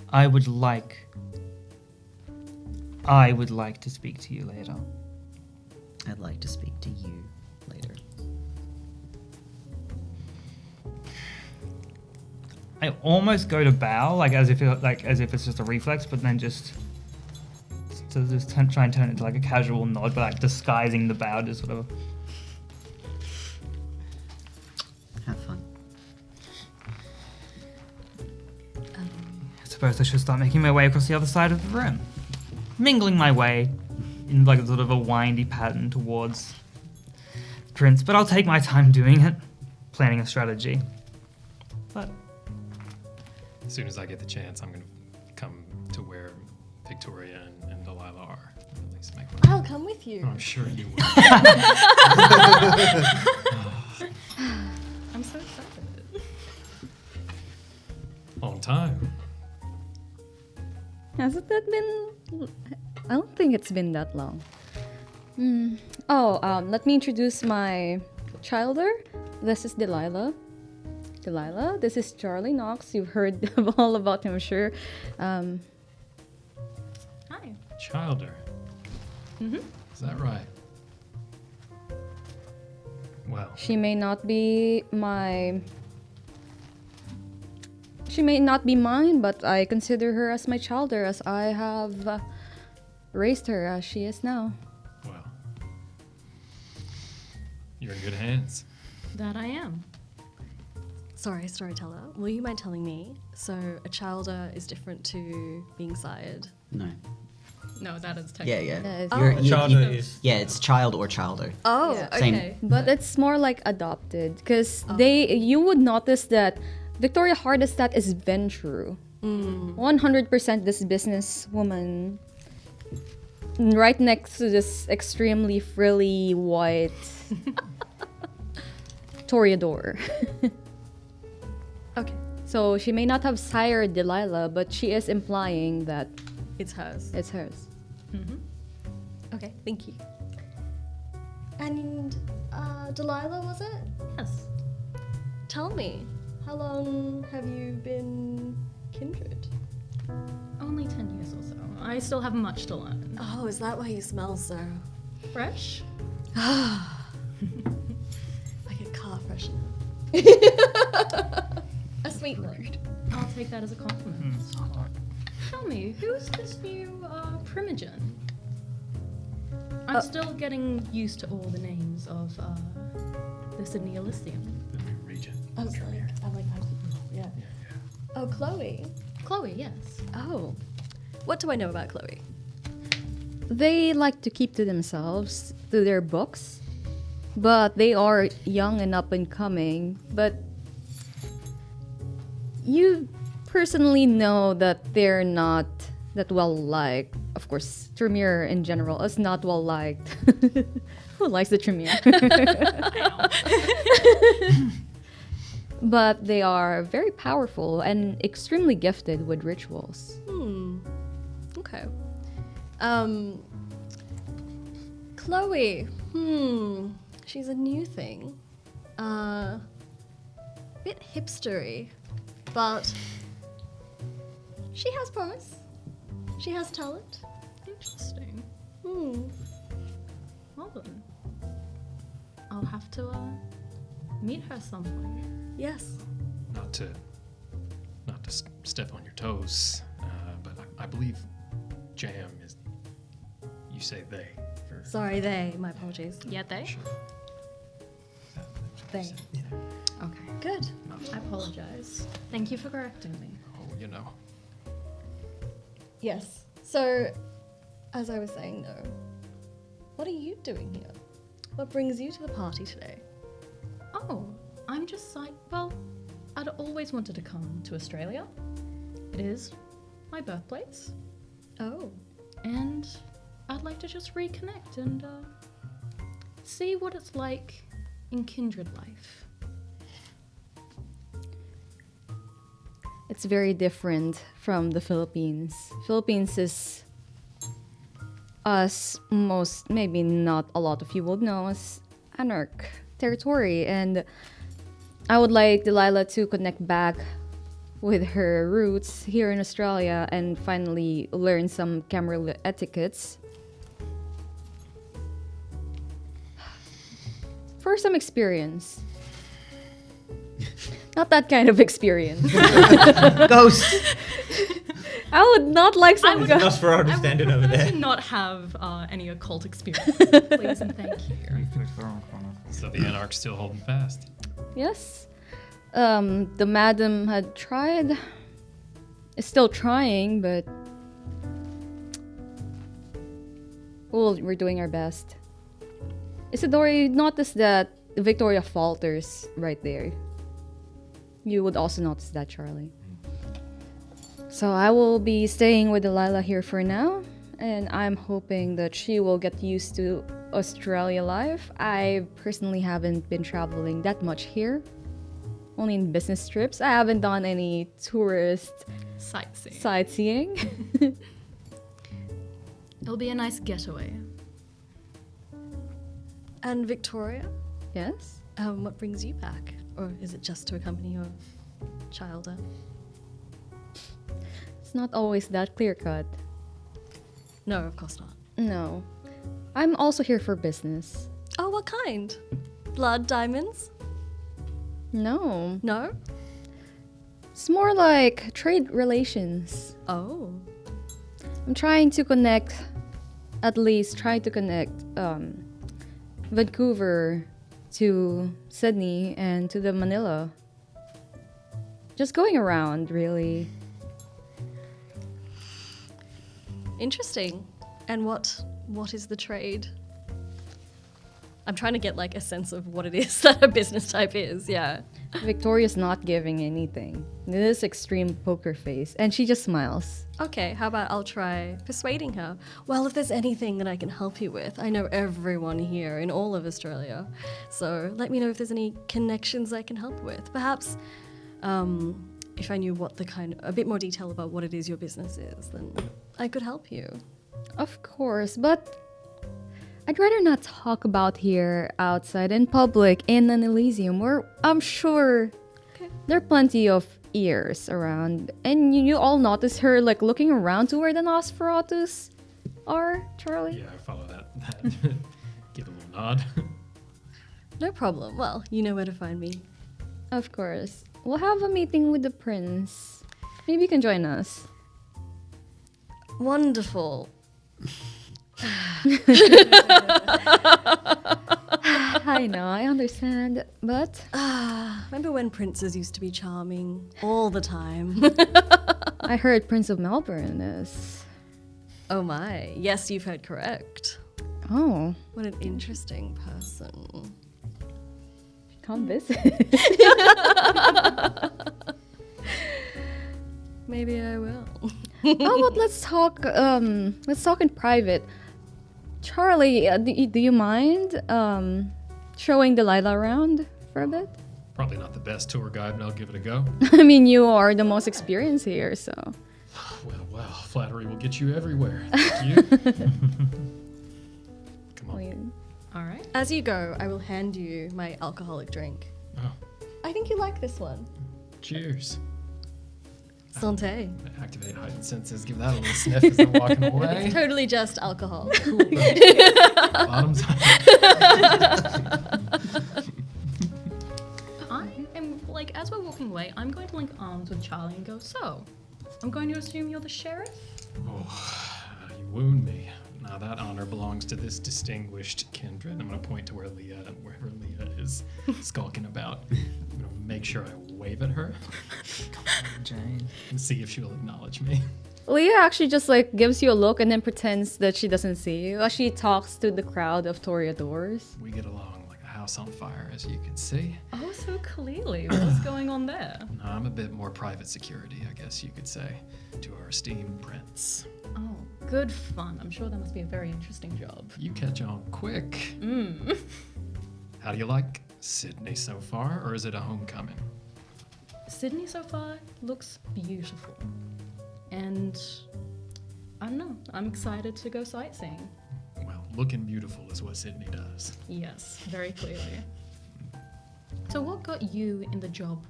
I would like to speak to you later. I'd like to speak to you later. I almost go to bow, like as if it's just a reflex, but then just try and turn it into like a casual nod, but like disguising the bow to sort of. Have fun. I suppose I should start making my way across the other side of the room, mingling my way in like a sort of a windy pattern towards the prince. But I'll take my time doing it, planning a strategy. But As soon as I get the chance, I'm going to come to where Victoria and Delilah are. At least make my... I'll come with you. Oh, I'm sure you will. I'm so excited. long time. Hasn't that been? I don't think it's been that long. Let me introduce my childer. This is Delilah. Delilah, this is Charlie Knox. You've heard all about him, I'm sure. Hi. Childer. Mm-hmm. Is that right? Well, She may not be mine, but I consider her as my childer, as I have raised her as she is now. well. You're in good hands. That I am. Sorry, storyteller. Will you mind telling me? So a childer is different to being sired. No. No, that is Yeah, technically. yeah. Yeah, it's- Oh. Childer is. Yeah, it's child or childer. Oh, Yeah. Same. okay. But it's more like adopted, because you would notice that Victoria Hardestat is Ventrue. 100% this businesswoman, right next to this extremely frilly white Toreador. Okay, So she may not have sired Delilah, but she is implying that it's hers. it's hers. Okay, thank you. And Delilah, was it? Yes. Tell me, how long have you been kindred? Only 10 years or so. I still have much to learn. Oh, is that why you smell so Fresh? like a car freshener? A sweet word. I'll take that as a compliment. Tell me, who's this new Primogen? I'm still getting used to all the names of this in the Elysium. The new regent. I'm yeah. Oh, Chloe. Chloe, yes. Oh. What do I know about Chloe? They like to keep to themselves, to their books, but they are young and up and coming. But you personally know that they're not that well liked. Of course, Tremere in general is not well liked. Who likes the Tremere? But they are very powerful and extremely gifted with rituals. Okay. Chloe. She's a new thing. Bit hipstery, but she has promise. She has talent. Interesting. Hmm. Well then. I'll have to meet her some point. Yes. Not to step on your toes, but I believe Jam is. You say they. For Sorry, they. My apologies. Yeah, they? Sure. They. Okay. Good. I apologize. Thank you for correcting me. Oh, you know. Yes. So, as I was saying though, what are you doing here? What brings you to the party today? Oh, I'm just like, well, I'd always wanted to come to Australia. It is my birthplace. Oh. And I'd like to just reconnect and see what it's like in kindred life. It's very different from the Philippines. Philippines is, as most, maybe not a lot of you would know, as anarch territory. And I would like Delilah to connect back with her roots here in Australia and finally learn some Camarilla etiquettes. For some experience. Not that kind of experience. Ghost! I would not like some There's a Nosferatu standing over prefer there. to not have any occult experience, please and thank you. So the Anarch's still holding fast. Yes. The madam had tried. Is still trying, but well, we're doing our best. Isidore, you notice that Victoria falters right there. You would also notice that, Charlie. So I will be staying with Delilah here for now, and I'm hoping that she will get used to Australia life. I personally haven't been traveling that much here. only in business trips. I haven't done any tourist Sightseeing. sightseeing. It'll be a nice getaway. And Victoria, Yes? what brings you back? Or is it just to accompany your child? It's not always that clear cut. No, of course not. No. I'm also here for business. Oh, what kind? Blood diamonds? No. No? It's more like trade relations. Oh. I'm trying to connect, at least try to connect Vancouver to Sydney and to the Manila. Just going around, really. Interesting. And what is the trade? I'm trying to get like a sense of what it is that a business type is. Yeah. Victoria's not giving anything. This extreme poker face, and she just smiles. Okay, how about I'll try persuading her? Well, if there's anything that I can help you with, I know everyone here in all of Australia. So let me know if there's any connections I can help with. Perhaps if I knew a bit more detail about what it is your business is, then I could help you. Of course, but I'd rather not talk about here outside in public in an Elysium where I'm sure there are plenty of ears around. And you all notice her like looking around to where the Nosferatus are, Charlie? Yeah, I follow that. Give a little nod. No problem. Well, you know where to find me. Of course. We'll have a meeting with the prince. Maybe you can join us. Wonderful. I know, I understand, but Remember when princes used to be charming all the time? I heard Prince of Melbourne is. Oh my. Yes, you've heard correct. Oh, What an interesting person. come visit. Maybe I will. How about let's talk in private. Charlie, do you mind showing Delilah around for a bit? Probably not the best tour guide, but I'll give it a go. I mean, you are the most experienced here, so. Well, flattery will get you everywhere. Thank you. Come on. All right. As you go, I will hand you my alcoholic drink. Oh, I think you like this one. cheers. Santé. Activate heightened senses. Give that a little sniff as I'm walking away. It's totally just alcohol. Bottoms up. I am like, as we're walking away, I'm going to link arms with Charlie and go, so, I'm going to assume you're the sheriff? Oh, you wound me. Now that honor belongs to this distinguished kindred. I'm going to point to wherever Leah is skulking about. I'm going to make sure I wave at her Come on, Jane. and see if she will acknowledge me. Leah actually just like gives you a look and then pretends that she doesn't see you as she talks to the crowd of toreadors. We get along like a house on fire, as you can see. Oh, so clearly. What's going on there? No, I'm a bit more private security, I guess you could say, to our esteemed prince. Oh, good fun. I'm sure that must be a very interesting job. You catch on quick. How do you like Sydney so far, or is it a homecoming? Sydney so far looks beautiful. And I don't know, I'm excited to go sightseeing. Well, looking beautiful is what Sydney does. Yes, very clearly. So what got you in the job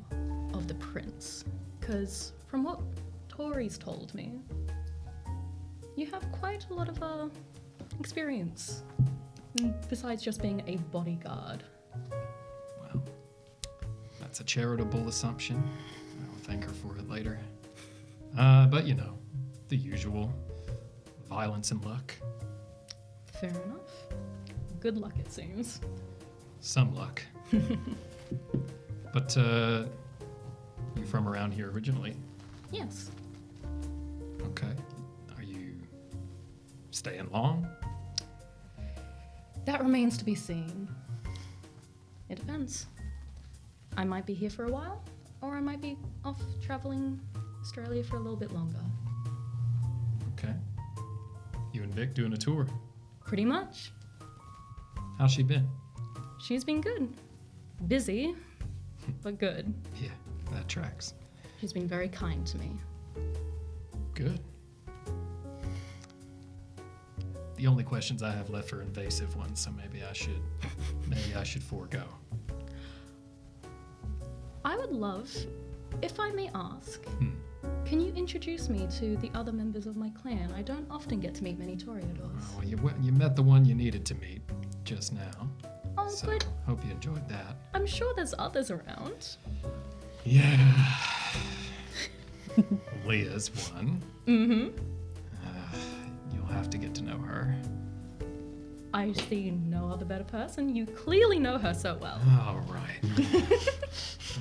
of the prince? Because from what Tori's told me, you have quite a lot of experience, besides just being a bodyguard. Well, that's a charitable assumption. I'll thank her for it later. But you know, the usual. Violence and luck. Fair enough. Good luck, it seems. Some luck. But, you from around here originally? Yes. Okay. Are you staying long? That remains to be seen. It depends. I might be here for a while, or I might be off traveling Australia for a little bit longer. Okay. You and Vic doing a tour. Pretty much. How's she been? She's been good. Busy, but good. Yeah, that tracks. She's been very kind to me. Good. The only questions I have left are invasive ones, so maybe I should forego. I would love, if I may ask, can you introduce me to the other members of my clan? I don't often get to meet many Toreadors. Well, you met the one you needed to meet just now. Oh, So but hope you enjoyed that. I'm sure there's others around. Yeah. Leah's one. Mm-hmm. You'll have to get to know her. I see no other better person. You clearly know her so well. All right.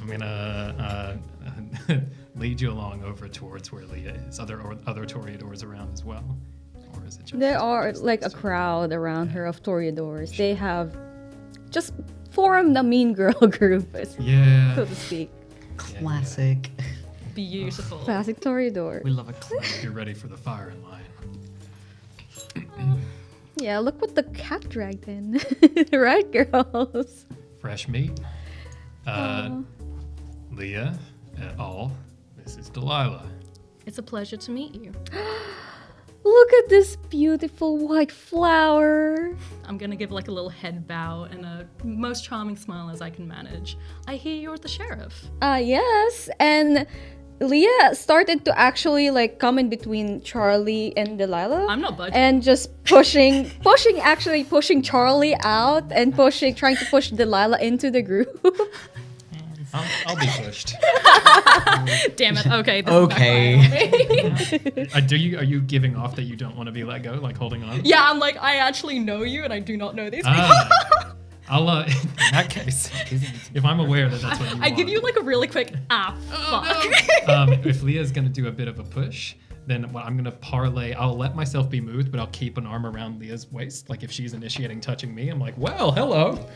I'm gonna lead you along over towards where Leah is. Other Toreadors around as well, or is it just? There are like a crowd around her of Toreadors. They have just formed a mean girl group, Yeah. so to speak. Classic. Beautiful. Classic Toreador. We love a clan. You're ready for the firing line. Yeah, look what the cat dragged in. Right, girls? Fresh meat. Leah et al. This is Delilah. It's a pleasure to meet you. Look at this beautiful white flower. I'm gonna give like a little head bow and a most charming smile as I can manage. I hear you're the sheriff. Yes, and Leah started to actually like come in between Charlie and Delilah. I'm not budging. And just pushing Charlie out and trying to push Delilah into the group. I'll be pushed. Damn it. Okay. This Okay. backfired on me. Are you giving off that you don't want to be let go, like holding on? Yeah, I'm like, I actually know you and I do not know these people. I'll in that case, if I'm aware that that's what you want. I give you like a really quick fuck. If Leah's gonna do a bit of a push, then what I'm gonna parlay. I'll let myself be moved, but I'll keep an arm around Leah's waist. Like if she's initiating touching me, I'm like, well, hello.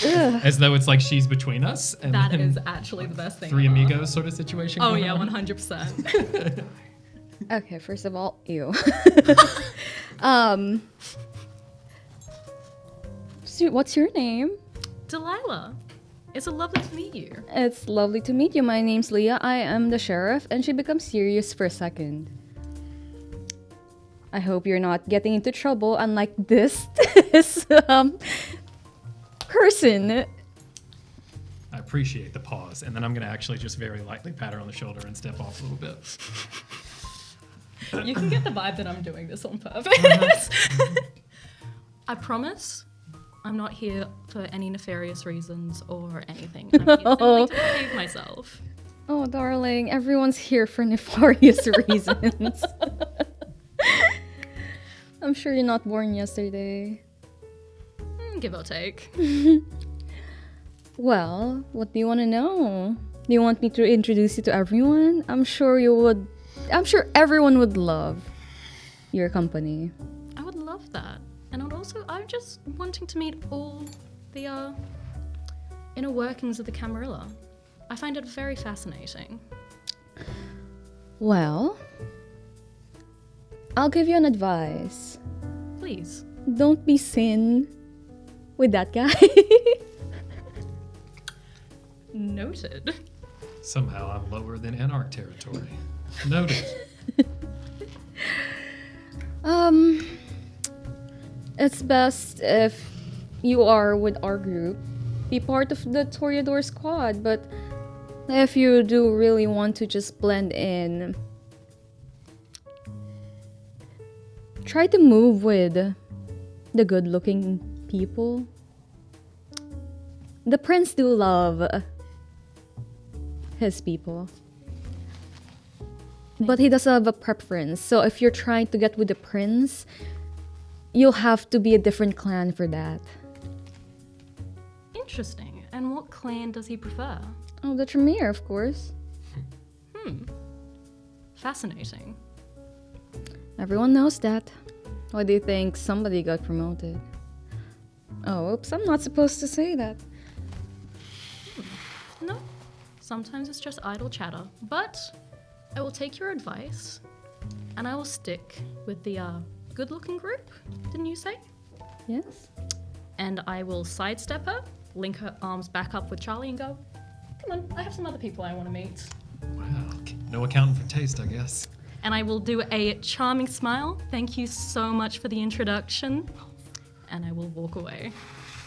As though it's like she's between us. And That then is actually the best thing. Three ever. amigos sort of situation. Oh going yeah, on. 100%. Okay, first of all, ew. So what's your name? Delilah, it's a lovely to meet you. It's lovely to meet you. My name's Leah. I am the sheriff, and she becomes serious for a second. I hope you're not getting into trouble, unlike this person. I appreciate the pause, and then I'm gonna actually just very lightly pat her on the shoulder and step off a little bit. You can get the vibe that I'm doing this on purpose. I promise I'm not here for any nefarious reasons or anything. I'm here simply to behave myself. Oh, darling, everyone's here for nefarious reasons. I'm sure you're not born yesterday. Give or take. Well, what do you want to know? Do you want me to introduce you to everyone? I'm sure everyone would love your company. I would love that. And I'm just wanting to meet all the inner workings of the Camarilla. I find it very fascinating. Well, I'll give you an advice. Please. Don't be seen with that guy. Noted. Somehow I'm lower than Anarch territory. Noted. It's best if you are with our group. Be part of the Toreador squad, but if you do really want to just blend in, try to move with the good-looking people. The prince do love his people. But he does have a preference. So if you're trying to get with the prince, you'll have to be a different clan for that. Interesting. And what clan does he prefer? Oh, the Tremere, of course. Fascinating. Everyone knows that. Why do you think somebody got promoted? Oh, oops, I'm not supposed to say that. No. Sometimes it's just idle chatter. But I will take your advice and I will stick with the good-looking group, didn't you say? Yes. And I will sidestep her, link her arms back up with Charlie and go, come on, I have some other people I want to meet. Wow. No accounting for taste, I guess. And I will do a charming smile. Thank you so much for the introduction. And I will walk away.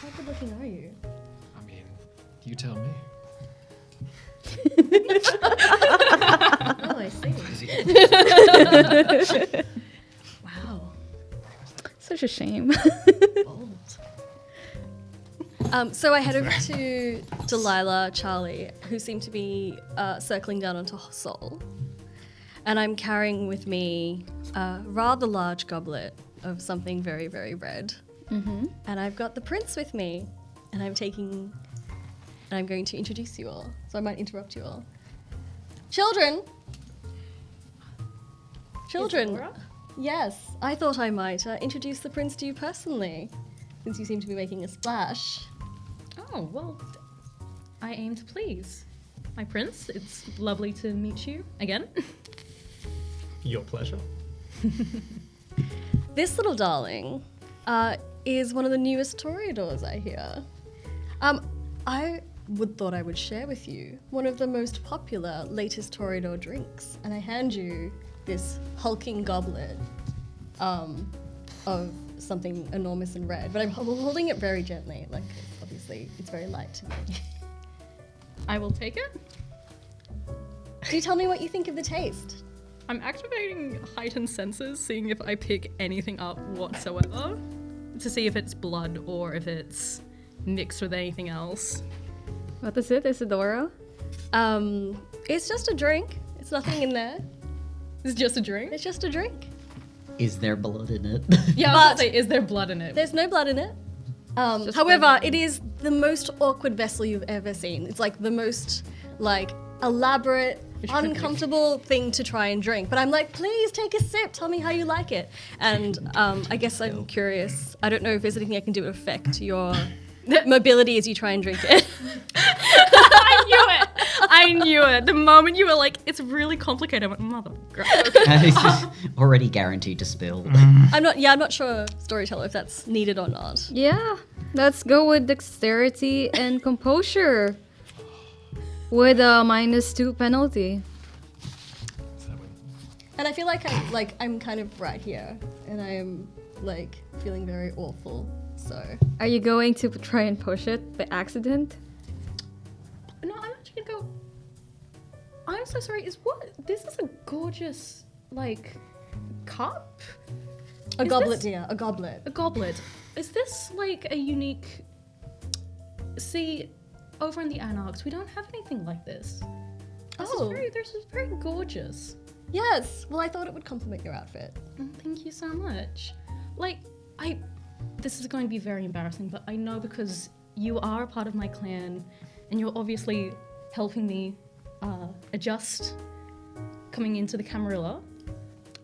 How good looking are you? I mean, you tell me. Oh, I see. Wow. Such a shame. Bold. So I head over to Delilah, Charlie, who seem to be circling down onto Sol. And I'm carrying with me a rather large goblet of something very, very red. Mm-hmm. And I've got the prince with me. And I'm going to introduce you all. So I might interrupt you all. Children! Isadora? Yes, I thought I might introduce the prince to you personally, since you seem to be making a splash. Oh, well, I aim to please. My prince, it's lovely to meet you again. Your pleasure. This little darling is one of the newest toreadors, I hear. I thought I would share with you one of the most popular latest toreador drinks, and I hand you this hulking goblet of something enormous and red, but I'm holding it very gently, like obviously it's very light to me. I will take it. Do you tell me what you think of the taste? I'm activating heightened senses, seeing if I pick anything up whatsoever, to see if it's blood or if it's mixed with anything else. What is it, Isadora? It's just a drink. It's nothing in there. It's just a drink? It's just a drink. Is there blood in it? Yeah, I was about to say, is there blood in it? There's no blood in it. Just However, it is the most awkward vessel you've ever seen. It's like the most elaborate, uncomfortable thing to try and drink. But I'm like, please take a sip. Tell me how you like it. And I guess I'm curious. I don't know if there's anything I can do to affect your mobility as you try and drink it. I knew it. The moment you were like, it's really complicated, I went, mother. Okay. And it's just already guaranteed to spill. I'm not sure, storyteller, if that's needed or not. Yeah, let's go with dexterity and composure. With a -2 penalty. And I feel like I'm kind of right here, and I am like feeling very awful. So Are you going to try and push it by accident? No, I'm actually gonna go. I'm so sorry. This is a gorgeous, cup? a Is goblet, this- dear, a goblet. A goblet. Is this a unique. See, over in the Anarchs, we don't have anything like this. This is very gorgeous. Yes. Well, I thought it would complement your outfit. Oh, thank you so much. This is going to be very embarrassing, but I know because you are a part of my clan, and you're obviously helping me adjust coming into the Camarilla.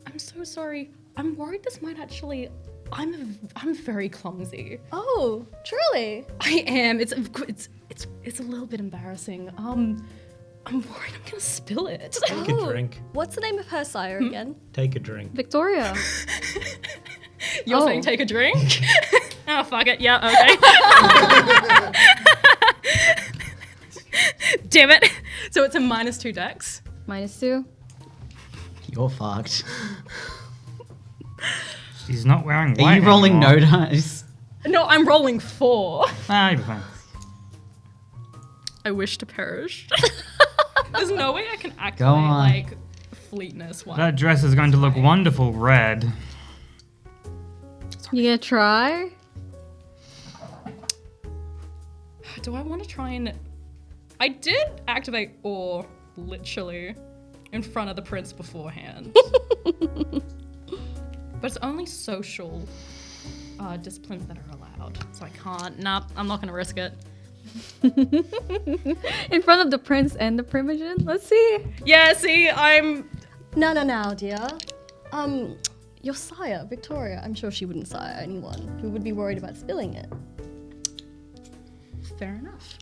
I'm so sorry. I'm worried this might actually. I'm very clumsy. Oh, truly? I am. It's a little bit embarrassing. I'm worried I'm gonna spill it. Take a drink. What's the name of her sire again? Take a drink. Victoria. You're Oh. saying take a drink? Oh, fuck it. Yeah, okay. Damn it. So it's a -2 dex. -2. You're fucked. She's not wearing Are white you rolling anymore. no dice? No, I'm rolling 4. Ah, you'll be fine. I wish to perish. There's no way I can activate, on. fleetness one. That dress is going to look wonderful red. You gonna try? Do I want to try and... I did activate Awe, literally, in front of the prince beforehand. But it's only social disciplines that are allowed. So I can't. Nah, I'm not going to risk it. In front of the prince and the primogen? Let's see. Yeah, see, I'm... No, dear. Your sire, Victoria, I'm sure she wouldn't sire anyone who would be worried about spilling it. Fair enough.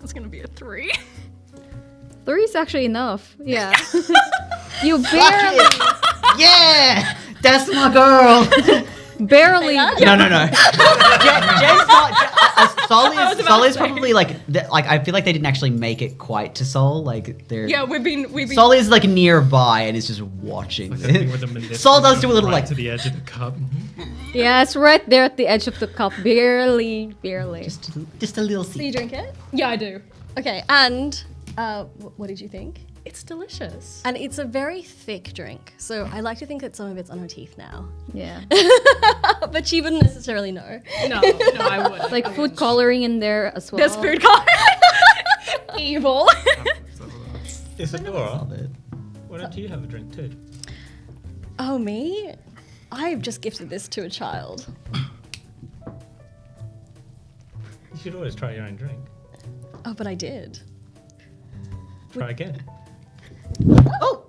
That's going to be a 3. 3 is actually enough. Yeah. You barely. Yeah! That's my girl. Barely. No. Jen's not. Sol is probably like I feel like they didn't actually make it quite to Sol. Like they're Yeah, we've been. Sol is like nearby and is just watching. Like the thing with the manipulator Sol does do a little right like to the edge of the cup. Yeah, it's right there at the edge of the cup. Barely. just a little So seed. you drink it? Yeah, I do. Okay, and what did you think? It's delicious. And it's a very thick drink, so I like to think that some of it's on her teeth now. Yeah. But she wouldn't necessarily know. No, I wouldn't. Like food coloring in there as well. There's food coloring. Evil. Isadora, Love it. why don't you have a drink too? Oh, me? I've just gifted this to a child. You should always try your own drink. Oh, but I did. Try again. Oh!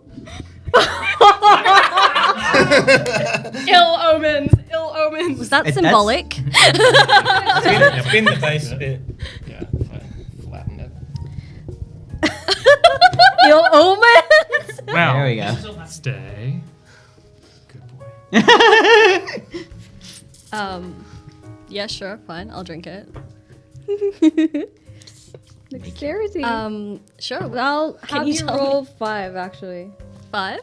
Ill omens. Ill omens. Was that That's- symbolic? Spin the base bit. Yeah, flatten it. Ill omens. Wow. There we go. Stay. Good boy. Yeah, sure, fine. I'll drink it. Dexterity. Sure. I'll Can have you you tell roll 5 actually. 5?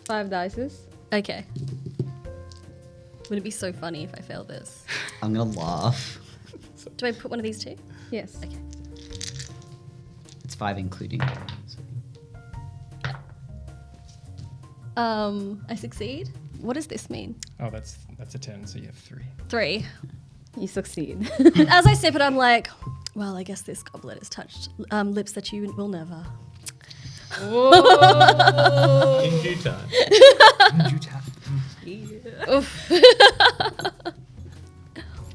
5 dices. Okay. Would it be so funny if I failed this? I'm gonna laugh. Do I put one of these too? Yes. Okay. It's 5 including. I succeed. What does this mean? Oh, that's a 10, so you have 3. 3. You succeed. And as I sip it, I'm like, well, I guess this goblet has touched lips that you will never. In due time.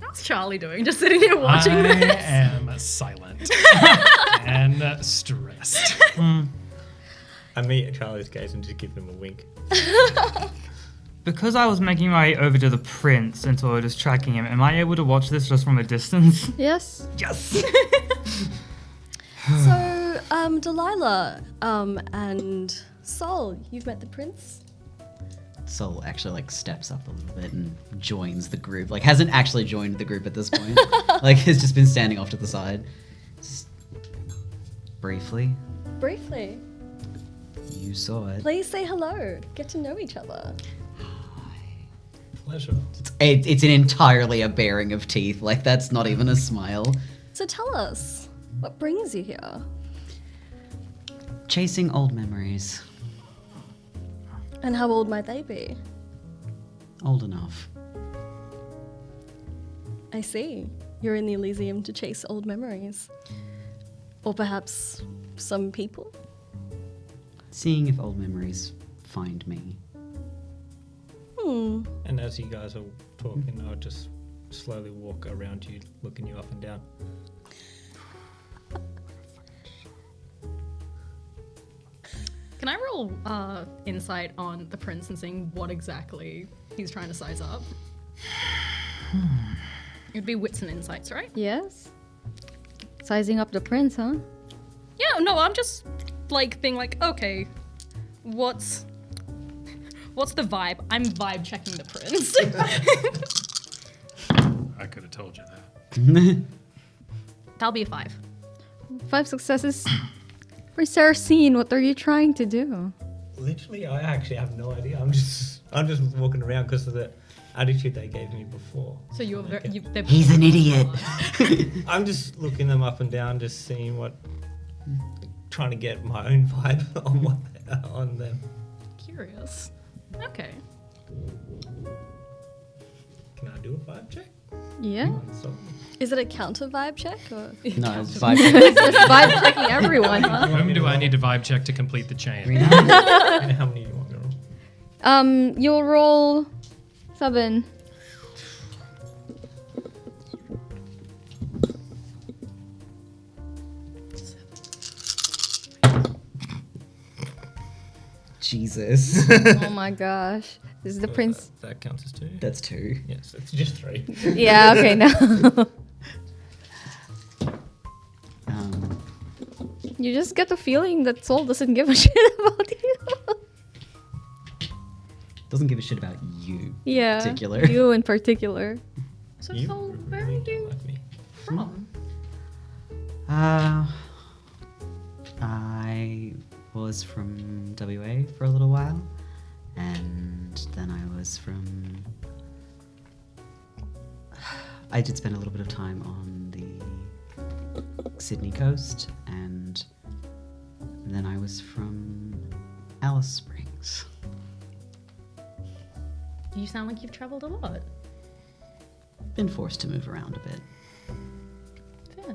How's Charlie doing? Just sitting here watching I this. am silent and stressed. I meet Charlie's gaze and just give him a wink. Because I was making my way over to the prince and so I was tracking him, am I able to watch this just from a distance? Yes. Yes! So, Delilah, and Sol, you've met the prince? Sol actually like steps up a little bit and joins the group. Like hasn't actually joined the group at this point. Like has just been standing off to the side. Just briefly. Briefly. You saw it. Please say hello. Get to know each other. Pleasure. It's an entirely a baring of teeth. Like that's not even a smile. So tell us, what brings you here? Chasing old memories. And how old might they be? Old enough. I see. You're in the Elysium to chase old memories. Or perhaps some people? Seeing if old memories find me. And as you guys are talking, I'll just slowly walk around you, looking you up and down. Can I roll insight on the prince and seeing what exactly he's trying to size up? It'd be wits and insights, right? Yes. Sizing up the prince, huh? Yeah, no, I'm just like being like, okay, what's the vibe? I'm vibe checking the prince. I could have told you that. That'll be a 5. 5 successes. For Sarrasine, what are you trying to do? Literally, I actually have no idea. I'm just walking around because of the attitude they gave me before. So you're very. Okay. He's an idiot. I'm just looking them up and down, just seeing trying to get my own vibe on them. Curious. Okay. Can I do a vibe check? Yeah. So, Is it a counter vibe check or? No, it's 5. Just vibe checking everyone, huh? Whom do I need to vibe check to complete the chain? and how many do you want me to roll? You'll roll 7. Jesus. Oh my gosh. This is the So prince. That counts as 2. That's 2. Yes, it's just 3. Yeah, okay, now. You just get the feeling that Sol doesn't give a shit about you. Doesn't give a shit about you. you Yeah. in particular. You in particular. So, You Sol, where are you like me. from? I was from WA for a little while, and then I was from. I did spend a little bit of time on the Sydney coast, and then I was from Alice Springs. You sound like you've traveled a lot. Been forced to move around a bit. Fair.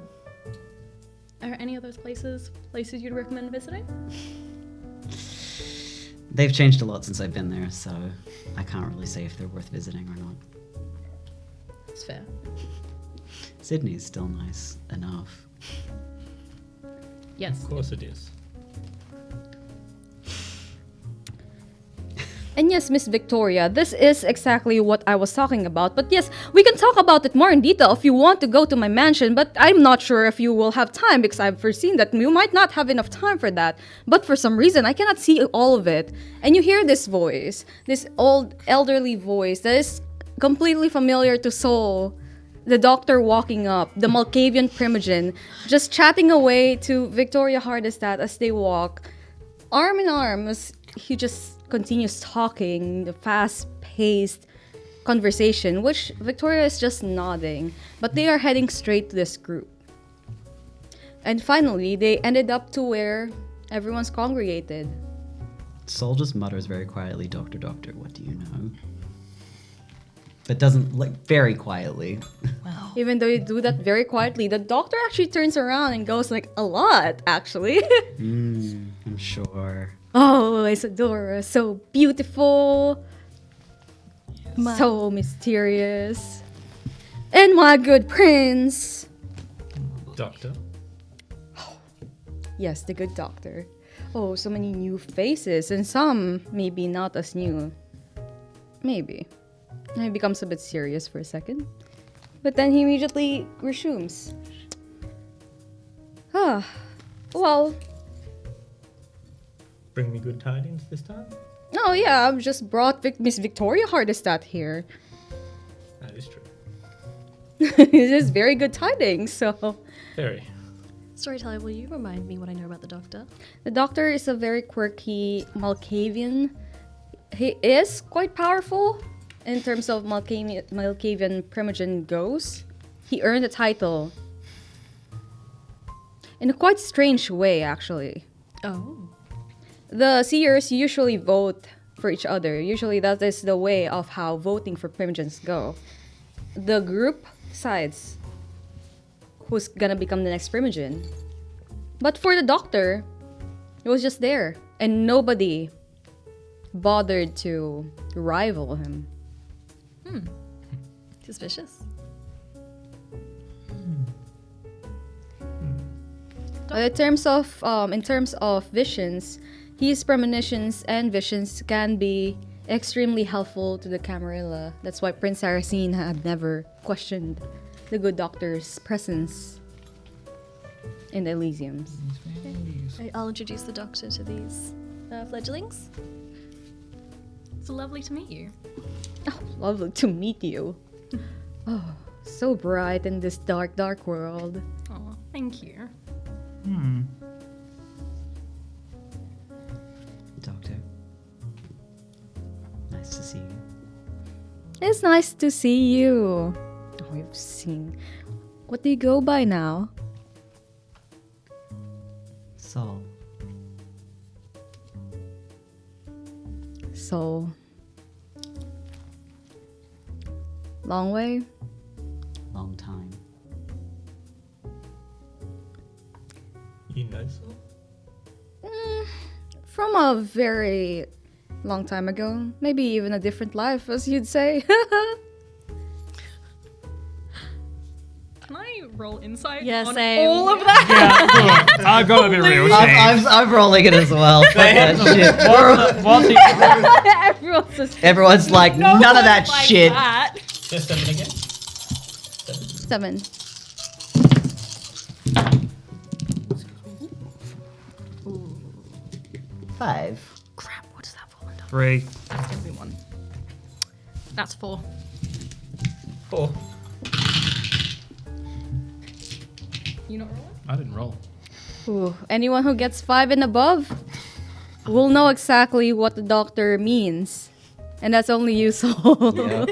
Are any of those places you'd recommend visiting? They've changed a lot since I've been there, so I can't really say if they're worth visiting or not. That's fair. Sydney's still nice enough. Yes. Of course it is. And yes, Miss Victoria, this is exactly what I was talking about. But yes, we can talk about it more in detail if you want to go to my mansion, but I'm not sure if you will have time because I've foreseen that you might not have enough time for that. But for some reason, I cannot see all of it. And you hear this voice, this old elderly voice that is completely familiar to Sol. The doctor walking up, the Malkavian Primogen, just chatting away to Victoria Hardestat as they walk, arm in arm, as he just continues talking, the fast-paced conversation, which Victoria is just nodding, but they are heading straight to this group. And finally, they ended up to where everyone's congregated. Sol just mutters very quietly, Doctor, Doctor, what do you know? But doesn't, like, very quietly. Even though you do that very quietly, the doctor actually turns around and goes like, a lot, actually. I'm sure. Oh, Isadora, so beautiful, so mysterious. And my good prince. Doctor. Yes, the good doctor. Oh, so many new faces, and some maybe not as new. Maybe. And he becomes a bit serious for a second. But then he immediately resumes. Ah, well... Bring me good tidings this time? Oh yeah, I've just brought Miss Victoria Hardestat here. That is true. It is very good tidings, so... Very. Storyteller, will you remind me what I know about the doctor? The doctor is a very quirky Malkavian. He is quite powerful in terms of Malkavian Primogen goes. He earned a title. In a quite strange way, actually. Oh. The seers usually vote for each other. Usually that is the way of how voting for Primogens go. The group decides who's gonna become the next Primogen. But for the doctor, he was just there. And nobody bothered to rival him. Suspicious. But in terms of visions, his premonitions and visions can be extremely helpful to the Camarilla. That's why Prince Sarrasine had never questioned the good doctor's presence in the Elysiums. I'll introduce the doctor to these fledglings. It's lovely to meet you. Oh, lovely to meet you. Oh, so bright in this dark, dark world. Oh, thank you. Doctor. Nice to see you. It's nice to see you. Oh, we've seen. What do you go by now? Sol. So, long way? Long time. You know so? From a very long time ago. Maybe even a different life, as you'd say. Can I roll insight Yeah, on same. all of that? Yeah, cool. I gotta be real. I'm rolling it as well. Fuck that shit. Everyone's like, none of that shit. Just 7 again? 7. Five. Crap, what does that fall under? 3. That's gonna be 1. That's 4. 4. You not rolling? I didn't roll. Ooh, anyone who gets 5 and above will know exactly what the doctor means. And that's only you, Soul. Yeah.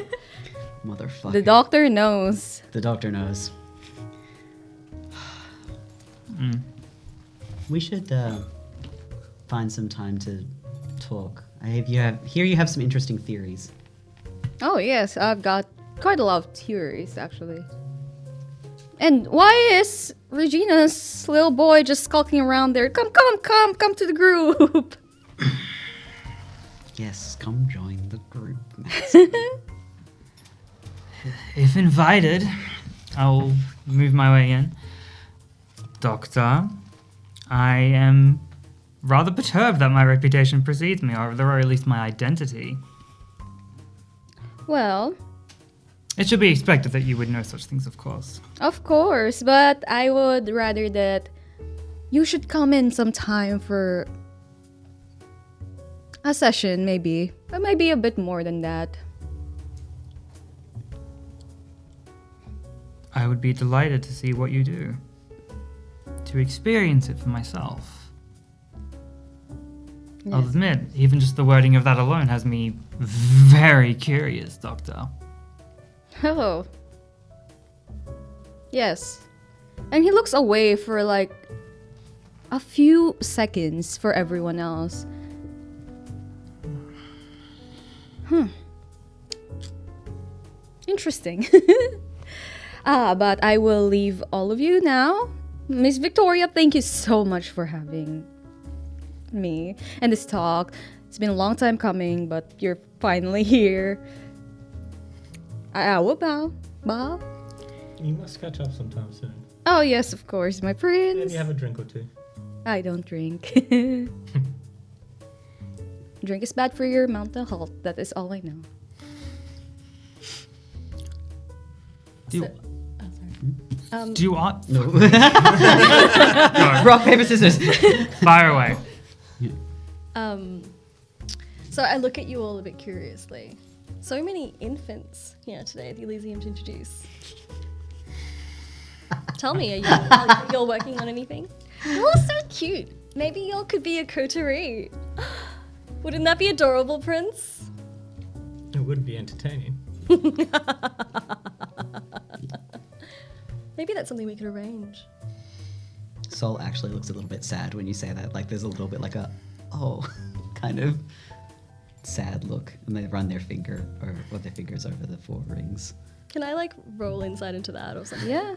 Motherfucker. The doctor knows. The doctor knows. We should find some time to talk. Here you have some interesting theories. Oh, yes, I've got quite a lot of theories, actually. And why is Regina's little boy just skulking around there? Come to the group. Yes, come join the group, Max. If invited, I will move my way in. Doctor, I am rather perturbed that my reputation precedes me, or at the very least my identity. Well, It should be expected that you would know such things, of course. of course, but I would rather that you should come in sometime for a session, maybe. But maybe a bit more than that. I would be delighted to see what you do, to experience it for myself. I'll Yes. admit, even just the wording of that alone has me very curious, Doctor. Oh. Yes. And he looks away for like a few seconds for everyone else. Interesting. But I will leave all of you now. Miss Victoria, thank you so much for having me and this talk. It's been a long time coming, but you're finally here. I will bow. Bow. You must catch up sometime soon. Oh, yes, of course, my prince. Maybe have a drink or two. I don't drink. Drink is bad for your mental health. That is all I know. Do you, Oh, sorry. do you want... No. Go. Rock, paper, scissors. Fire away. So I look at you all a bit curiously. So many infants here today at the Elysium to introduce. Tell me, are you all working on anything? You're all so cute. Maybe y'all could be a coterie. Wouldn't that be adorable, Prince? It would be entertaining. Maybe that's something we could arrange. Sol actually looks a little bit sad when you say that. Like there's a little bit like a, oh, kind of sad look. And they run their finger or their fingers over the 4 rings. Can I like roll insight into that or something? Yeah.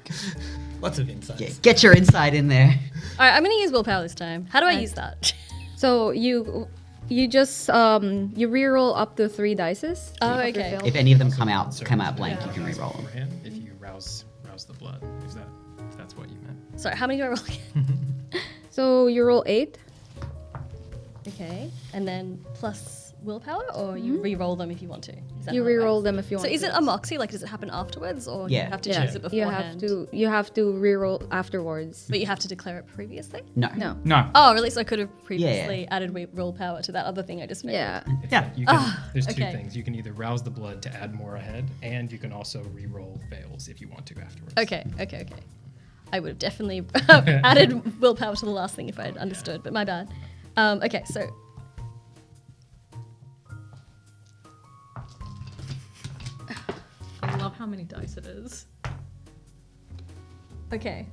Lots of insights. Yeah, get your inside in there. All right, I'm gonna use willpower this time. How do I use that? So you just you reroll up to 3 dices. Oh, of your okay. fail. If any of them come Sorry. out blank, you can re-roll them. Beforehand, if you rouse the blood, if that's what you meant. Sorry, how many do I roll again? So you roll 8. Okay, and then plus willpower, or you re-roll them if you want to? Is that You how it reroll works? them if you want. So is to. it a moxie? Like, does it happen afterwards, or you Yeah. have to Yeah, choose it you beforehand? you have to reroll afterwards. But you have to declare it previously? No. No. No. Oh, really? So I could have previously added willpower to that other thing I just made. Yeah. Yeah. You can, there's 2 okay. things. You can either rouse the blood to add more ahead, and you can also re-roll fails if you want to afterwards. Okay. I would have definitely added willpower to the last thing if I had understood, but my bad. Okay, so I love how many dice it is. okay.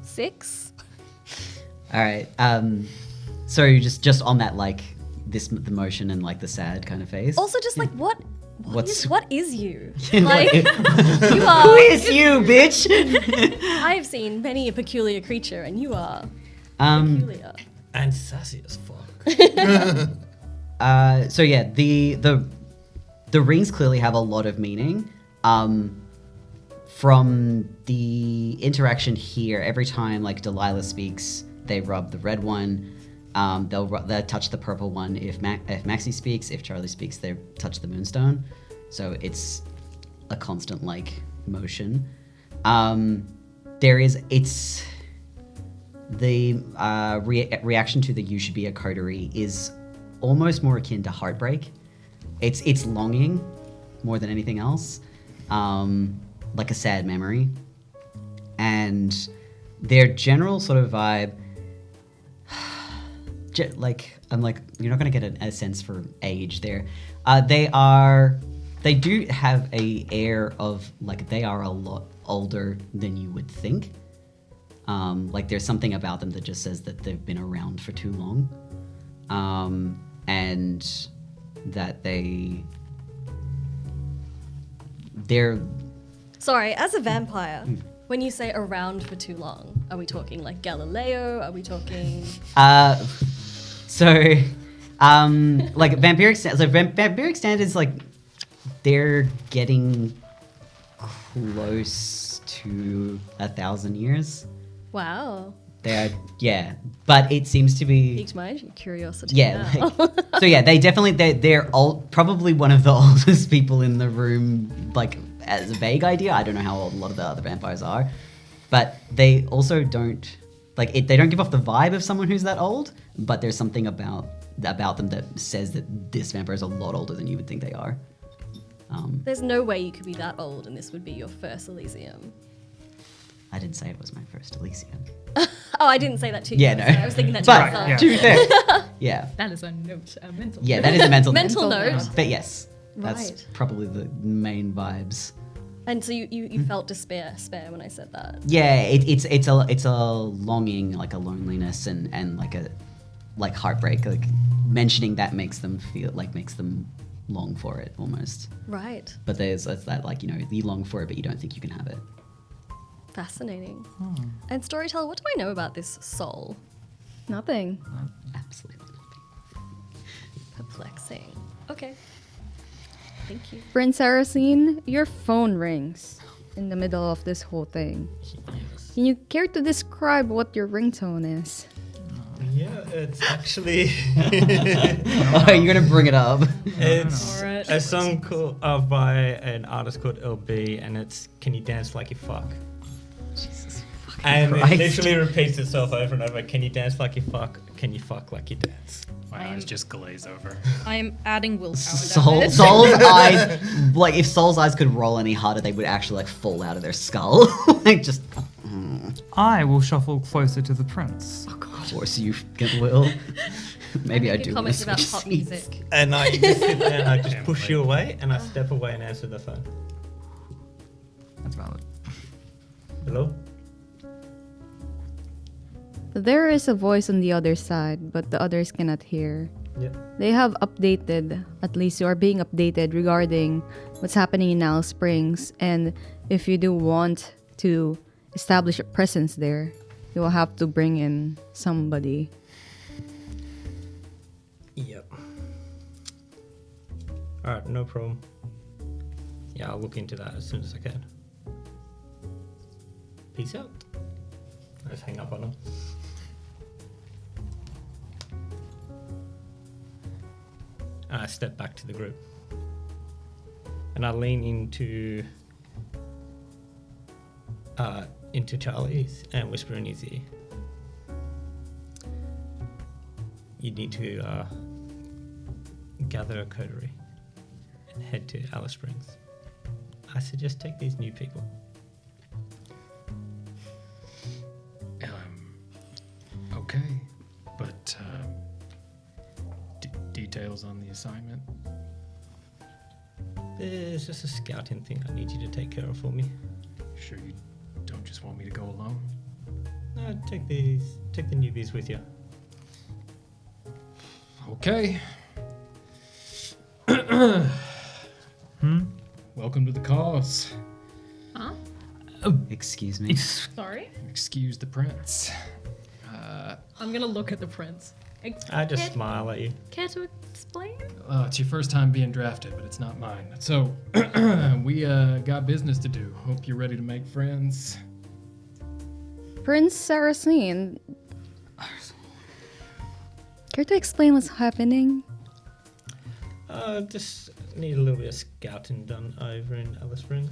6. All right. So you just on that like the motion and like the sad kind of phase. Also, just like what What's- what is you? Like- Like you are. Who is you, bitch? I have seen many a peculiar creature, and you are peculiar. And sassy as fuck. So yeah, the rings clearly have a lot of meaning. From the interaction here, every time like Delilah speaks, they rub the red one. They'll touch the purple one if Maxie speaks. If Charlie speaks, they touch the moonstone. So it's a constant like motion. The reaction to the "you should be a coterie" is almost more akin to heartbreak. It's longing more than anything else, like a sad memory. And their general sort of vibe, you're not going to get a sense for age there. They do have a air of like they are a lot older than you would think. Like there's something about them that just says that they've been around for too long, and that they're. Sorry, as a vampire, when you say around for too long, are we talking like Galileo? Are we talking? Like vampiric standards, like they're getting close to 1,000 years. Wow. But it seems to be piqued my curiosity. Yeah, they're old, probably one of the oldest people in the room. Like as a vague idea, I don't know how old a lot of the other vampires are, but they also don't they don't give off the vibe of someone who's that old. But there's something about them that says that this vampire is a lot older than you would think they are. There's no way you could be that old and this would be your first Elysium. I didn't say it was my first Elysium. Oh, I didn't say that to you. Yeah, no. I was thinking that to But myself. to be fair, yeah. That is a note, a mental. Yeah, that is a mental Mental note. But yes, that's Right. probably the main vibes. And so you felt despair when I said that. Yeah, it's a longing, like a loneliness and like heartbreak. Like mentioning that makes them long for it almost. Right. But there's that you long for it, but you don't think you can have it. Fascinating. And storyteller, what do I know about this soul? Nothing. Absolutely nothing. Perplexing. Okay. Thank you. Prince Sarrasine, your phone rings in the middle of this whole thing. Can you care to describe what your ringtone is? Yeah, it's actually Oh, you're gonna bring it up. it's Alright. a song called by an artist called LB, and it's "Can You Dance Like You Fuck?" Jesus fucking And Christ. it literally repeats itself over and over. Can you dance like you fuck? Can you fuck like you dance? My eyes just glaze over. I am adding willpower. Soul's eyes, like if Soul's eyes could roll any harder, they would actually like fall out of their skull. Like just. I will shuffle closer to the prince. Of course you will. Maybe I Making do. comments wanna about switch pop seats. music. And I just sit there and I just Can't push wait. you away and I step away and answer the phone. That's valid. Hello? There is a voice on the other side, but the others cannot hear. Yeah. They have updated, at least you are being updated regarding what's happening in Alice Springs, and if you do want to establish a presence there, you will have to bring in somebody. Yep. Alright, no problem. Yeah, I'll look into that as soon as I can. Peace out. I just hang up on him. And I step back to the group. And I lean into Charlie's and whisper in his ear. You need to gather a coterie and head to Alice Springs. I suggest take these new people. Okay, but details on the assignment. There's just a scouting thing I need you to take care of for me. Sure you don't just want me to go alone? No, take the newbies with you. Okay. Welcome to the cause. Huh? Excuse me. Sorry? Excuse the prince. I'm gonna look at the prince. I just smile at you. Care to explain? It's your first time being drafted, but it's not mine. So, we got business to do. Hope you're ready to make friends. Prince Sarrasine, care to explain what's happening? Just need a little bit of scouting done over in Alice Springs.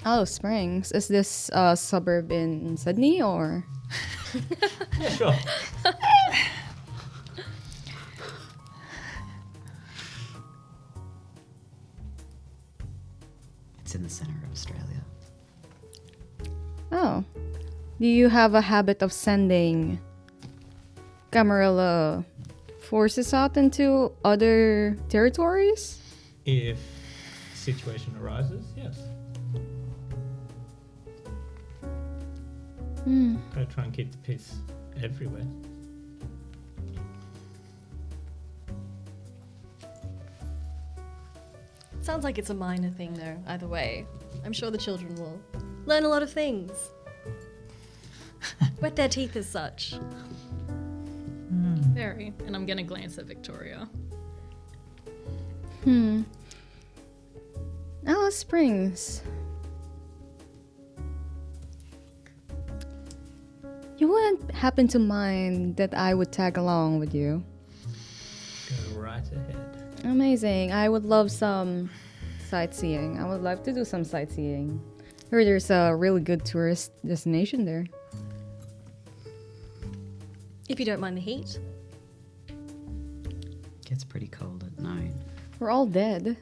Alice Springs, is this a suburb in Sydney or? Yeah, sure. It's in the center of Australia. Oh. Do you have a habit of sending Camarilla forces out into other territories? If the situation arises, yes. Gotta try and keep the peace everywhere. Sounds like it's a minor thing, though, either way. I'm sure the children will learn a lot of things. Wet their teeth as such. Very. And I'm gonna glance at Victoria. Alice Springs. You wouldn't happen to mind that I would tag along with you? Go right ahead. Amazing. I would love some sightseeing. I would love to do some sightseeing. Heard there's a really good tourist destination there. If you don't mind the heat. Gets pretty cold at night. We're all dead.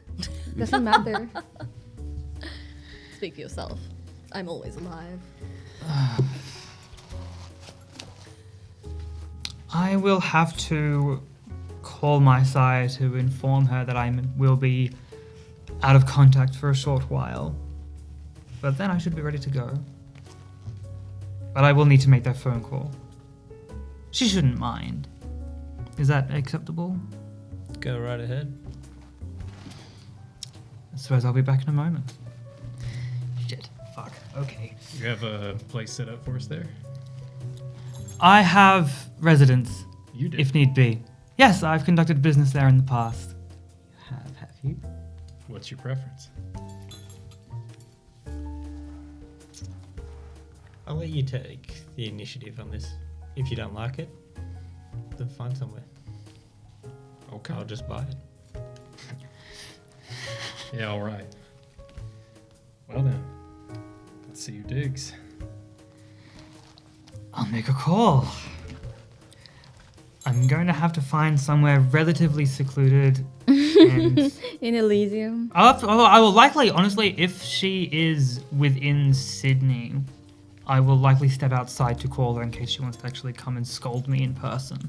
Doesn't matter. Speak for yourself. I'm always alive. I will have to call my sire to inform her that I will be out of contact for a short while. But then I should be ready to go. But I will need to make that phone call. She shouldn't mind. Is that acceptable? Go right ahead. I suppose I'll be back in a moment. Shit. Fuck. Okay. You have a place set up for us there? I have residence, You did. if need be. Yes, I've conducted business there in the past. Have you? What's your preference? I'll let you take the initiative on this. If you don't like it, then find somewhere. Okay. I'll just buy it. Yeah, all right. Well then, let's see who digs. I'll make a call. I'm going to have to find somewhere relatively secluded. And In Elysium. although I will likely, honestly, if she is within Sydney, I will likely step outside to call her in case she wants to actually come and scold me in person.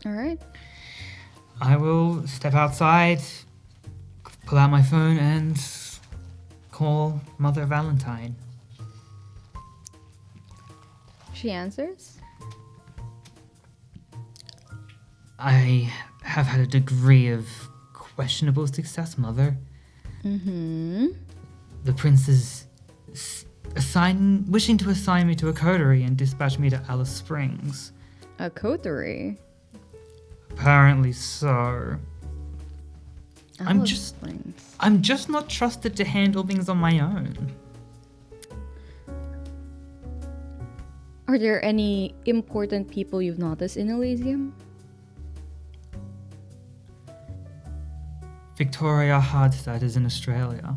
All right. I will step outside, pull out my phone, and call Mother Valentine. She answers. I have had a degree of questionable success, Mother. Mm-hmm. The prince is wishing to assign me to a coterie and dispatch me to Alice Springs. A coterie. Apparently so. Alice just- Springs. I'm just not trusted to handle things on my own. Are there any important people you've noticed in Elysium? Victoria Hardstadt is in Australia.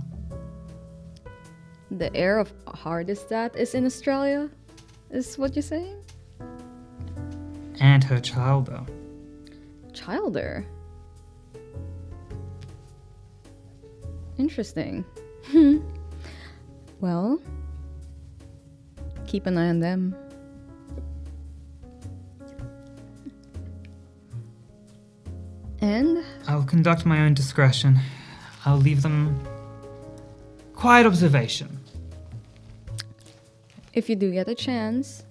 The heir of Hardstadt is in Australia? Is what you're saying? And her childer. Childer. Interesting. Well, keep an eye on them. And I'll conduct my own discretion. I'll leave them quiet observation. if you do get a chance,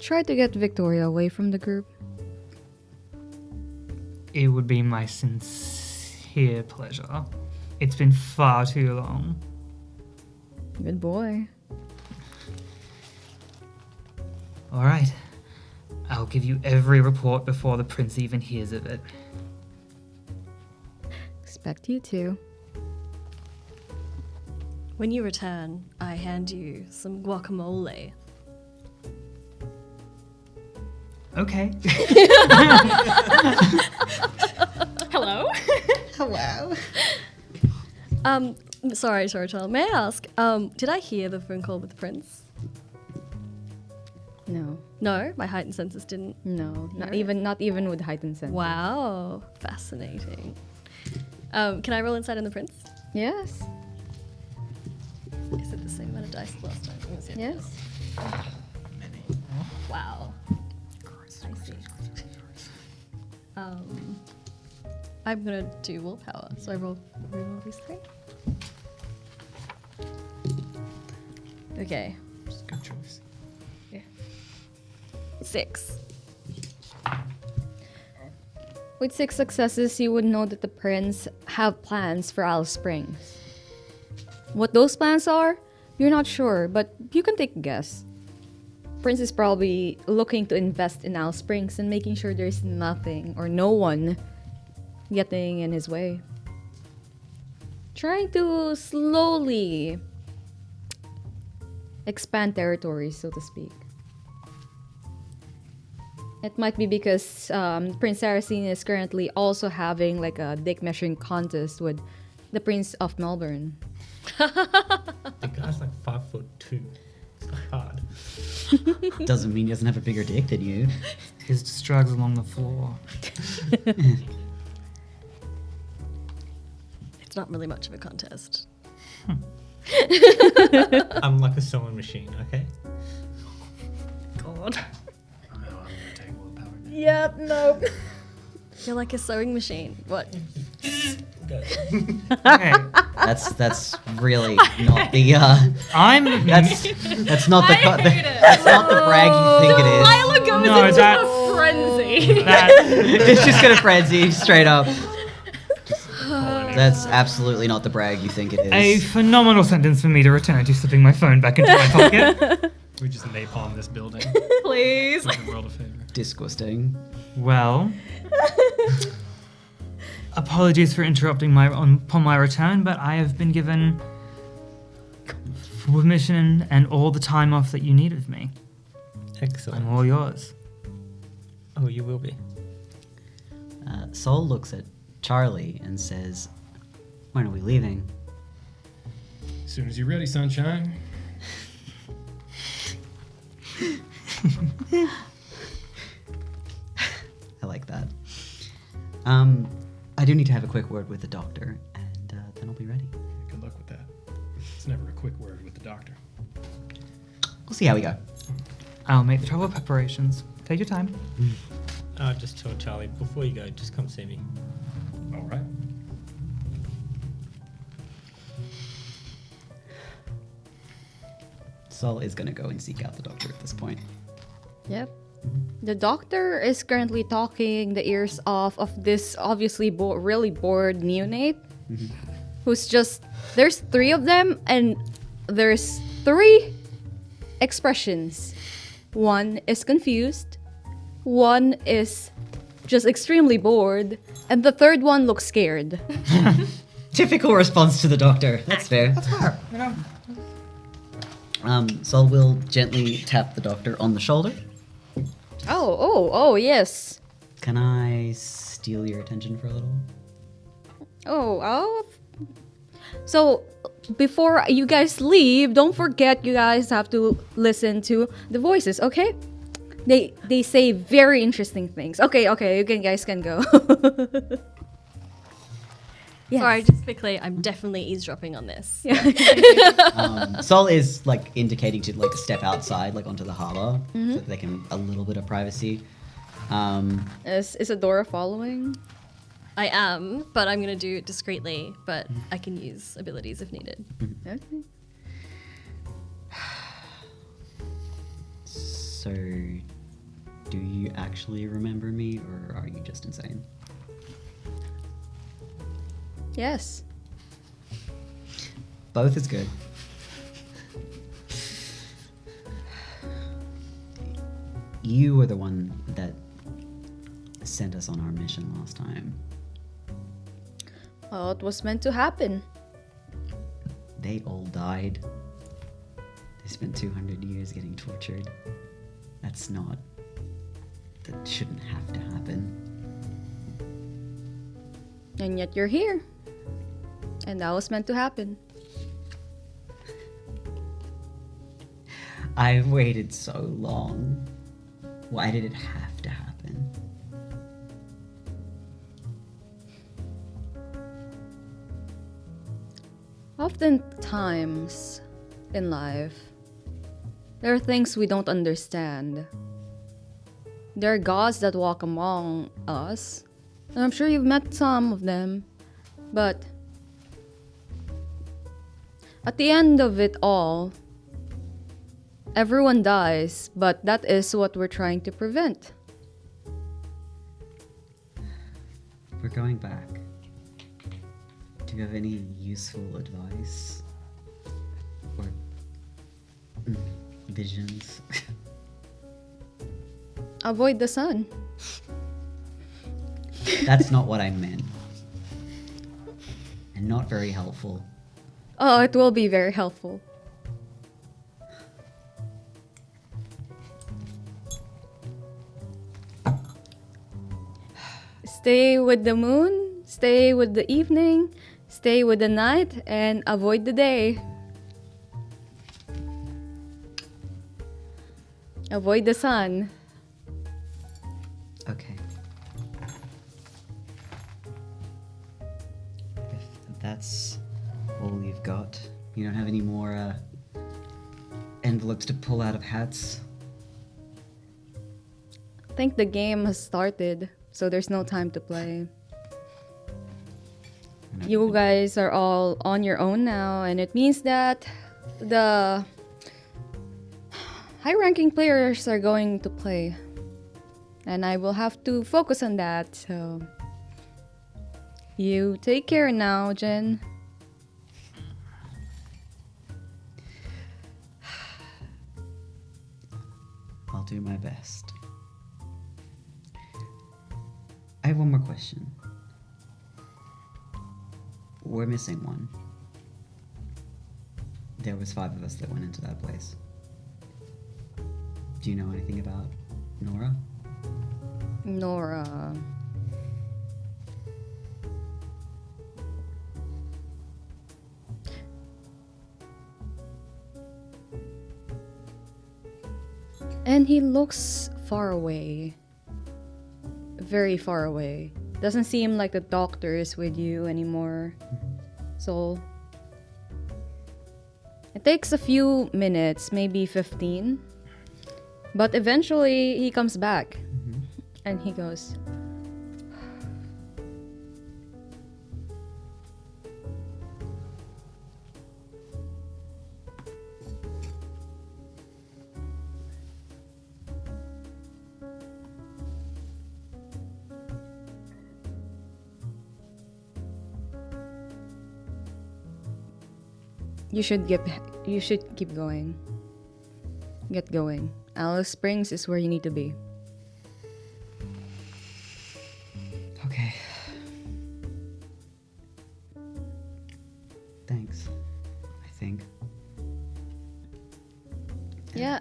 try to get Victoria away from the group. It would be my sincere pleasure. It's been far too long. Good boy. All right. I'll give you every report before the prince even hears of it. Expect you to. When you return, I hand you some guacamole. Okay. Hello? Hello. Sorry, child. May I ask, did I hear the phone call with the prince? No. No, my heightened senses didn't. No. Not Yeah. even with heightened sense. Wow, fascinating. Can I roll inside on the prince? Yes. same amount of dice as last time. Let me see. Yes. Wow. I see. I'm gonna do willpower, so I roll these 3. Okay. Good choice. 6. With 6 successes, you would know that the prince have plans for Alice Springs. What those plans are, you're not sure, but you can take a guess. Prince is probably looking to invest in Alice Springs and making sure there's nothing or no one getting in his way. Trying to slowly expand territory, so to speak. It might be because Prince Sarrasine is currently also having like a dick measuring contest with the Prince of Melbourne. The guy's like 5'2". It's not hard. Doesn't mean he doesn't have a bigger dick than you. His just drags along the floor. It's not really much of a contest. I'm like a sewing machine, okay? God. Oh, no, I'm gonna take willpower now. Yep, no. You're like a sewing machine. What? Okay. That's really not the I'm. that's not the that's not the brag you think it is. Lila goes No, into that- a frenzy. That, It's just gonna frenzy straight up. That's absolutely not the brag you think it a is. phenomenal sentence for me to return to, slipping my phone back into my pocket. We just napalm this building. Please. Do the world a favor. Disgusting. Well, apologies for interrupting upon my return, but I have been given permission and all the time off that you need of me. Excellent. I'm all yours. Oh, you will be. Sol looks at Charlie and says, "When are we leaving?" As soon as you're ready, sunshine. I like that. I do need to have a quick word with the doctor, and then I'll be ready. Good luck with that. It's never a quick word with the doctor. We'll see how we go. I'll make the travel preparations. Take your time. Just tell Charlie, before you go, just come see me. All right. Sol is gonna go and seek out the doctor at this point. Yep. The doctor is currently talking the ears off of this obviously really bored neonate who's just, there's 3 of them and there's 3 expressions. One is confused, one is just extremely bored, and the third one looks scared. Typical response to the doctor. That's fair. You know. Sol will gently tap the doctor on the shoulder. Oh, yes. Can I steal your attention for a little? Oh. So, before you guys leave, don't forget you guys have to listen to the voices, okay? They say very interesting things. Okay, you guys can go. Yes. Sorry, just quickly, I'm definitely eavesdropping on this. Sol is like indicating to like step outside, like onto the harbor, so that they can a little bit of privacy. Is Adora following? I am, but I'm going to do it discreetly, but I can use abilities if needed. Okay. So, do you actually remember me, or are you just insane? Yes. Both is good. You were the one that sent us on our mission last time. Well, it was meant to happen. They all died. They spent 200 years getting tortured. That shouldn't have to happen. And yet you're here. And that was meant to happen. I've waited so long. Why did it have to happen? Oftentimes, in life. There are things we don't understand. There are gods that walk among us. And I'm sure you've met some of them. But at the end of it all, everyone dies, but that is what we're trying to prevent. We're going back. Do you have any useful advice? Or visions? Avoid the sun. That's not what I meant. And not very helpful. Oh, it will be very helpful. Stay with the moon, stay with the evening, stay with the night, and avoid the day. Avoid the sun. Okay. If that's all you've got, you don't have any more envelopes to pull out of hats? I think the game has started, so there's no time to play. You guys are all on your own now, and it means that the high-ranking players are going to play. And I will have to focus on that, so... You take care now, Jen. I'll do my best. I have one more question. We're missing one. There was 5 of us that went into that place. Do you know anything about Nora? Nora. And he looks far away. Very far away. Doesn't seem like the doctor is with you anymore. So it takes a few minutes, maybe 15. But eventually he comes back. And he goes, you should keep going. Get going. Alice Springs is where you need to be. Okay. Thanks. I think. Yeah.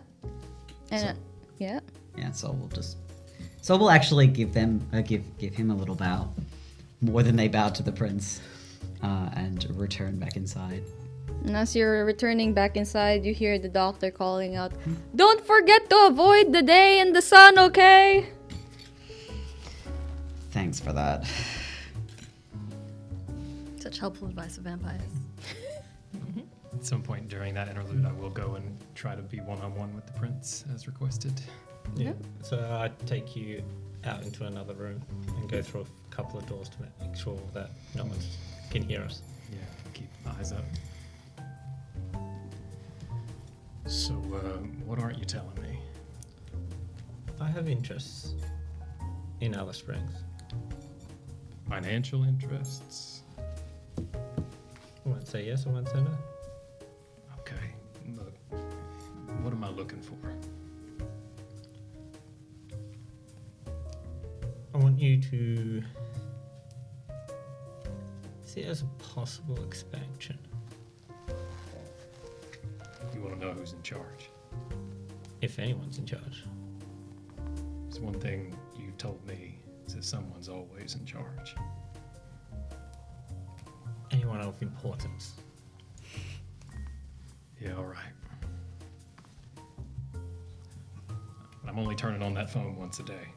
And yeah. Yeah, so we'll actually give him a little bow, more than they bowed to the prince, and return back inside. And as you're returning back inside, you hear the doctor calling out, "Don't forget to avoid the day and the sun, okay?" Thanks for that. Such helpful advice for vampires. At some point during that interlude, I will go and try to be one-on-one with the prince as requested. Yeah. So I take you out into another room and go through a couple of doors to make sure that no one can hear us. Yeah, keep eyes up. So, what aren't you telling me? I have interests in Alice Springs. Financial interests? I won't say yes, I won't say no. Okay, look, what am I looking for? I want you to see it as a possible expansion. You want to know who's in charge? If anyone's in charge. It's one thing you told me, is that someone's always in charge. Anyone of importance. Yeah, all right. I'm only turning on that phone once a day.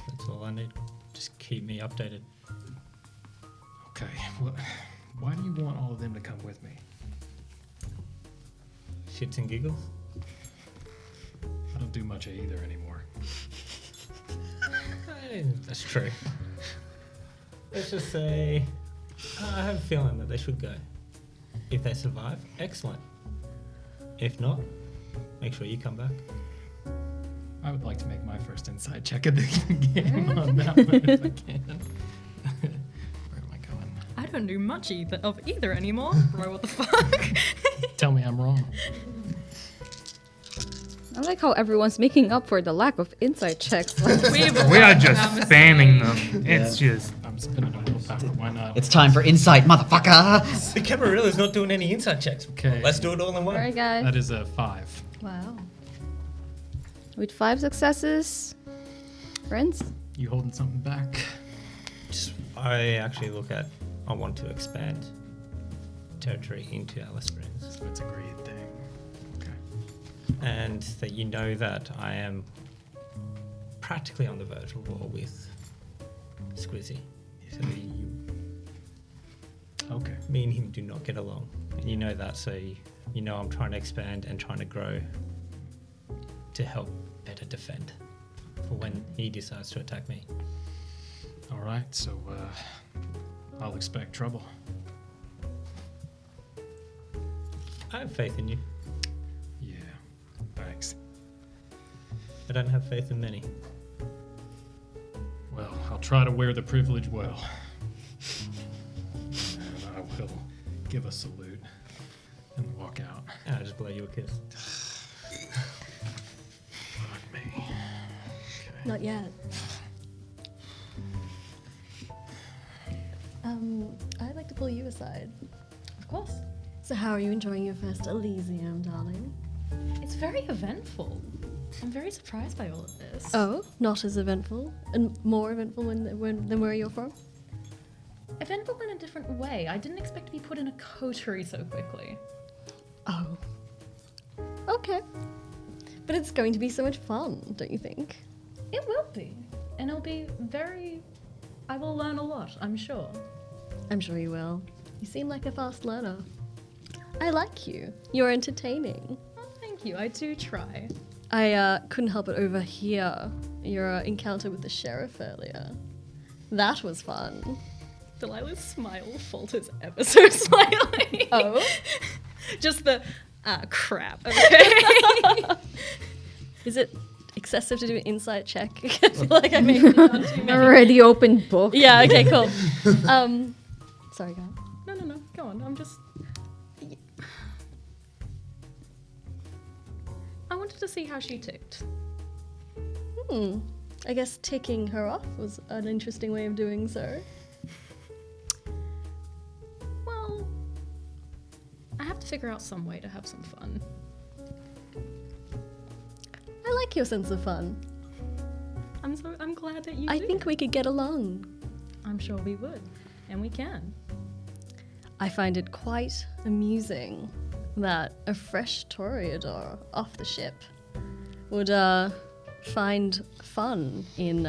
That's all I need. Just keep me updated. Okay, well, why do you want all of them to come with me? shits and giggles. I don't do much of either anymore. That's true. Let's just say I have a feeling that they should go. If they survive, excellent. If not, make sure you come back. I would like to make my first inside check of the game on that one if I can. Where am I going? I don't do much of either anymore. Bro, what the fuck? Tell me I'm wrong. I like how everyone's making up for the lack of insight checks. We are just spamming them. It's just. I'm spinning a willpower. Why not? It's time for insight, motherfucker! The Camarilla's not doing any inside checks. Okay. Let's do it all in one. Alright, guys. That is a 5. Wow. With 5 successes, friends. You holding something back? I actually I want to expand territory into Alice Springs. So it's a great thing. Okay. And that you know that I am practically on the verge of war with Squizzy. So that Okay. me and him do not get along. And you know that, so you know I'm trying to expand and trying to grow to help better defend for when he decides to attack me. All right. So I'll expect trouble. I have faith in you. Yeah. Thanks. I don't have faith in many. Well, I'll try to wear the privilege well. And I will give a salute and walk out. And I'll just blow you a kiss. Fuck me. Okay. Not yet. I'd like to pull you aside. Of course. So how are you enjoying your first Elysium, darling? It's very eventful. I'm very surprised by all of this. Oh, not as eventful? And more eventful than where you're from? Eventful in a different way. I didn't expect to be put in a coterie so quickly. Oh. Okay. But it's going to be so much fun, don't you think? It will be. And it'll be I will learn a lot, I'm sure. I'm sure you will. You seem like a fast learner. I like you. You're entertaining. Oh, thank you. I do try. I couldn't help but overhear your encounter with the sheriff earlier. That was fun. Delilah's smile falters ever so slightly. Oh? Just the, crap. Okay. Is it excessive to do an insight check? I feel like I may have done too many. Already open book. Yeah, okay, cool. Sorry, guys. No. Go on. I wanted to see how she ticked. I guess ticking her off was an interesting way of doing so. Well, I have to figure out some way to have some fun. I like your sense of fun. I'm glad that you I do. think we could get along. I'm sure we would. And we can. I find it quite amusing that a fresh toreador off the ship would find fun in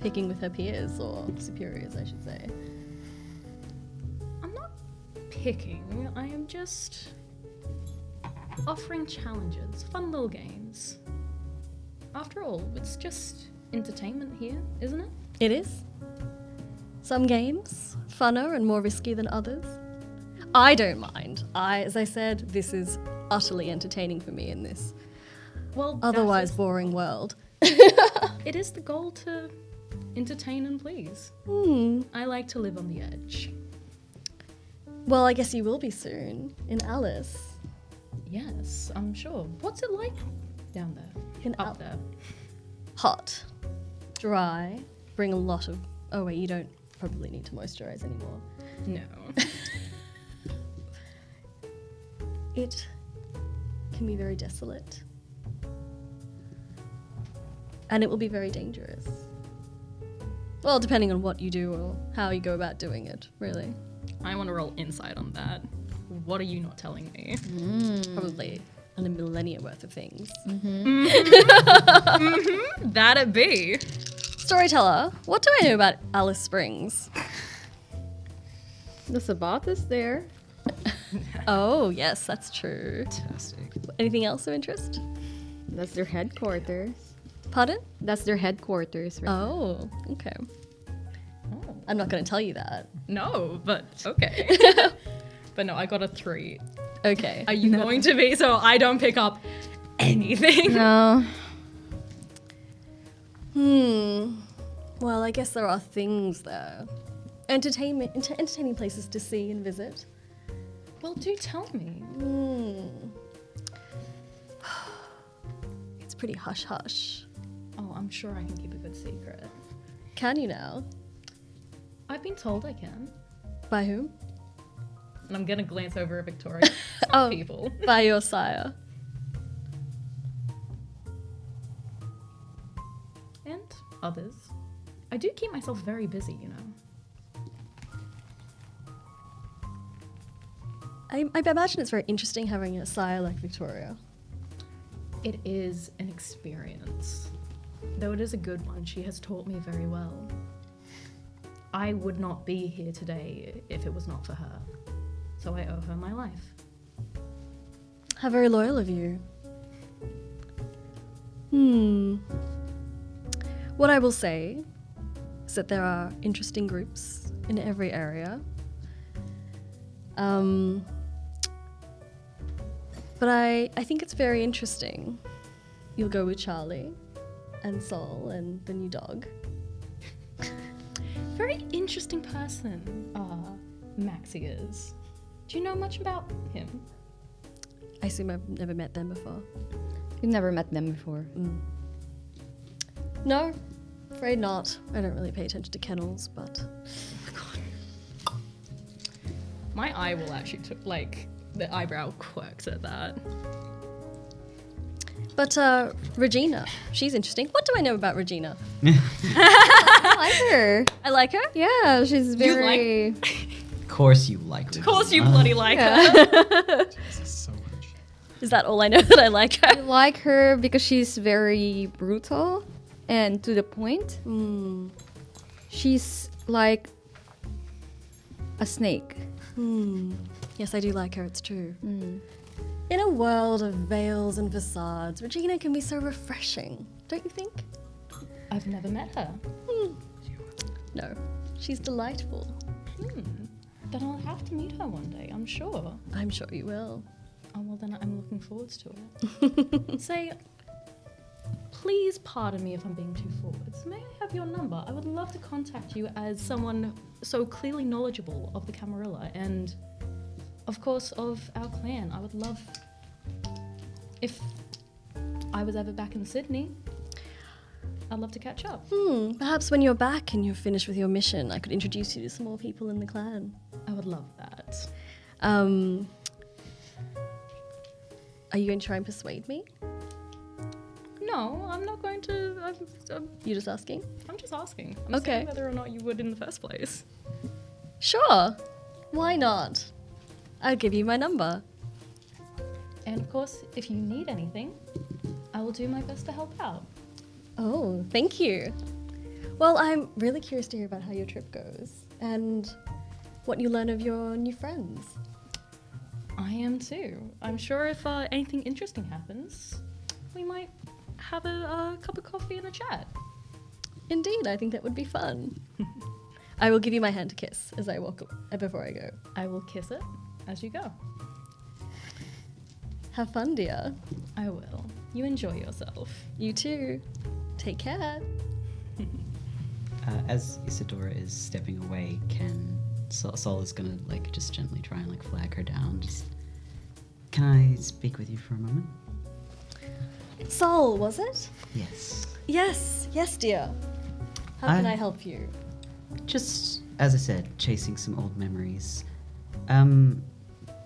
picking with her peers, or superiors, I should say. I'm not picking. I am just offering challenges, fun little games. After all, it's just entertainment here, isn't it? It is. Some games, funner and more risky than others. I don't mind. As I said, this is utterly entertaining for me in this Well, otherwise boring world. it is the goal to entertain and please. I like to live on the edge. Well, I guess you will be soon in Alice. Yes, I'm sure. What's it like down there? Up there. Hot, dry, bring a lot of... Oh wait, you don't probably need to moisturize anymore. No. It can be very desolate. And it will be very dangerous. Well, depending on what you do or how you go about doing it, really. I want to roll insight on that. What are you not telling me? Probably on a millennia worth of things. That'd be. Storyteller, what do I know about Alice Springs? The Sabbath is there. Oh, yes, that's true. Fantastic. Anything else of interest? That's their headquarters. Pardon? That's their headquarters. Right? Oh, okay. Oh. I'm not going to tell you that. No, but okay. But no, I got a 3. Okay. Are you going to be so I don't pick up anything? No. Well, I guess there are things there. Entertaining places to see and visit. Well, do tell me. It's pretty hush-hush. Oh, I'm sure I can keep a good secret. Can you now? I've been told I can. By whom? And I'm gonna glance over at Victoria. Oh. People. By your sire. And others. I do keep myself very busy, you know. I imagine it's very interesting having a sire like Victoria. It is an experience. Though it is a good one, she has taught me very well. I would not be here today if it was not for her. So I owe her my life. How very loyal of you. What I will say is that there are interesting groups in every area. But I think it's very interesting. You'll go with Charlie and Sol and the new dog. Very interesting person, Maxie is. Do you know much about him? I assume I've never met them before. You've never met them before. No, afraid not. I don't really pay attention to kennels, but... My eye will actually, the eyebrow quirks at that. But Regina, she's interesting. What do I know about Regina? I like her. I like her. Yeah, she's very. Of course you like her. Of course you bloody like her. Jesus, so much. Is that all I know that I like I her? like her because she's very brutal and to the point. She's like a snake. Yes, I do like her, it's true. In a world of veils and facades, Regina can be so refreshing, don't you think? I've never met her. No, she's delightful. Then I'll have to meet her one day, I'm sure. I'm sure you will. Oh, well, then I'm looking forward to it. Say, please pardon me if I'm being too forward. May I have your number? I would love to contact you as someone so clearly knowledgeable of the Camarilla and, of course, of our clan. I would love if I was ever back in Sydney. I'd love to catch up. Perhaps when you're back and you're finished with your mission, I could introduce you to some more people in the clan. I would love that. Are you going to try and persuade me? No, I'm not going to. You're just asking? I'm just asking. I'm Okay. saying whether or not you would in the first place. Sure. Why not? I'll give you my number. And of course, if you need anything, I will do my best to help out. Oh, thank you. Well, I'm really curious to hear about how your trip goes and what you learn of your new friends. I am too. I'm sure if anything interesting happens, we might have a cup of coffee and a chat. Indeed, I think that would be fun. I will give you my hand to kiss as I walk before I go. I will kiss it as you go. Have fun, dear. I will. You enjoy yourself. You too. Take care. As Isadora is stepping away, Sol is gonna just gently try and flag her down. Can I speak with you for a moment? Sol, was it? Yes. Yes, dear. How can I help you? Just as I said, chasing some old memories.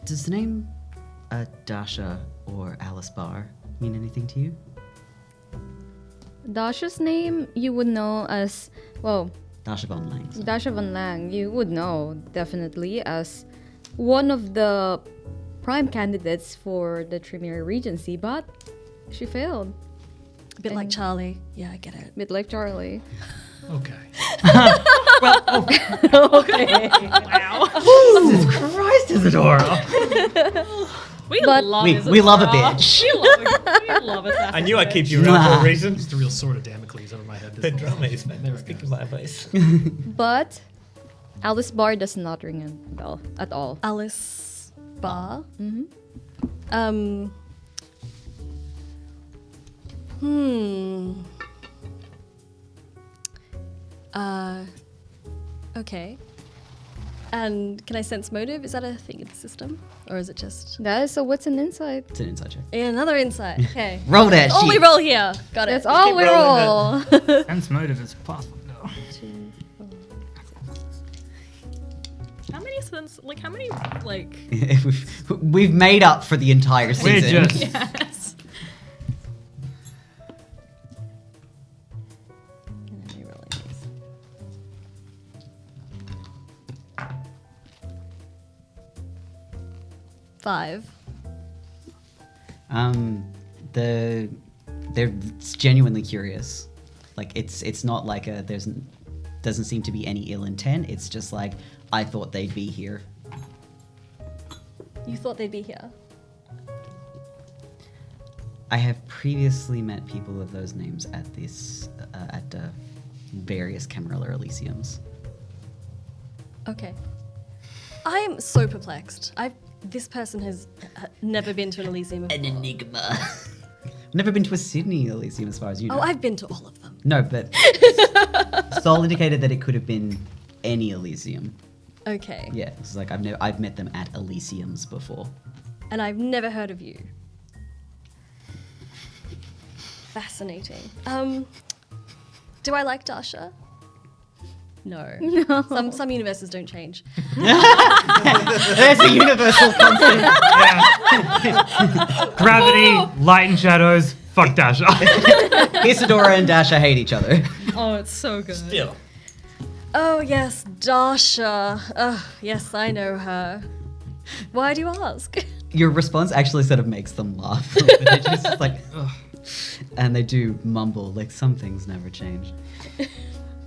Does the name Dasha or Alice Barr mean anything to you? Dasha's name you would know as, well, Dasha von Lang. sorry. Dasha von Lang, you would know definitely as one of the prime candidates for the Tremere Regency, but she failed. A bit like Charlie. Yeah, I get it. Bit like Charlie. Okay. Jesus Christ, Isadora! We But- love We love a Isadora. bitch. We love it. I knew I'd keep you around for a reason. It's the real sword of Damocles over my head. The This whole drama time. is There it speaking goes. my advice. But Alice Bar does not ring a bell at all. Alice Bar. Mm-hmm. Okay. And can I sense motive? Is that a thing in the system? Or is it just... That is so. What's an insight? It's an inside check. Yeah, another insight. Okay. Roll that All we shit. roll here. Got it. That's all we rolling roll. Sense motive is possible. Though. How many sense? Like how many? Like We've made up for the entire We're season. just yes. Let me roll these. Five. They're genuinely curious. Like it's not like doesn't seem to be any ill intent. It's just like I thought they'd be here. You thought they'd be here? I have previously met people of those names at various Camarilla Elysiums. Okay. I am so perplexed. This person has never been to an Elysium before. An enigma. Never been to a Sydney Elysium, as far as you know. Oh, I've been to all of them. No, but Sol indicated that it could have been any Elysium. Okay. Yeah, it's like I've met them at Elysiums before. And I've never heard of you. Fascinating. Do I like Dasha? No. Some universes don't change. There's a universal concept. gravity, light and shadows. Fuck Dasha. Isadora and Dasha hate each other. Oh, it's so good. Still. Oh, yes, Dasha. Yes, I know her. Why do you ask? Your response actually sort of makes them laugh. They're just like, ugh. And they do mumble, like some things never change.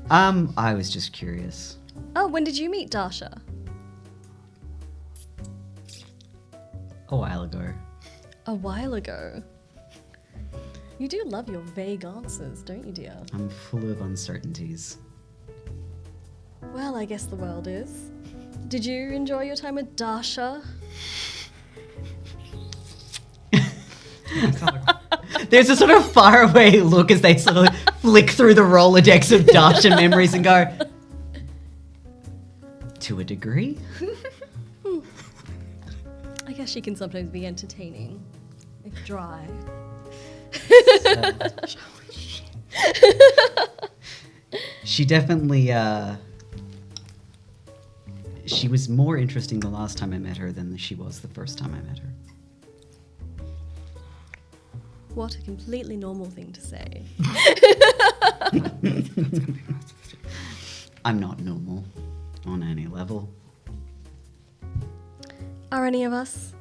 I was just curious. Oh, when did you meet Dasha? A while ago. A while ago. You do love your vague answers, don't you, dear? I'm full of uncertainties. Well, I guess the world is. Did you enjoy your time with Dasha? There's a sort of faraway look as they sort of flick through the Rolodex of Dasha memories and go, to a degree? I guess she can sometimes be entertaining, if dry. She definitely, she was more interesting the last time I met her than she was the first time I met her. What a completely normal thing to say. I'm not normal on any level. Are any of us?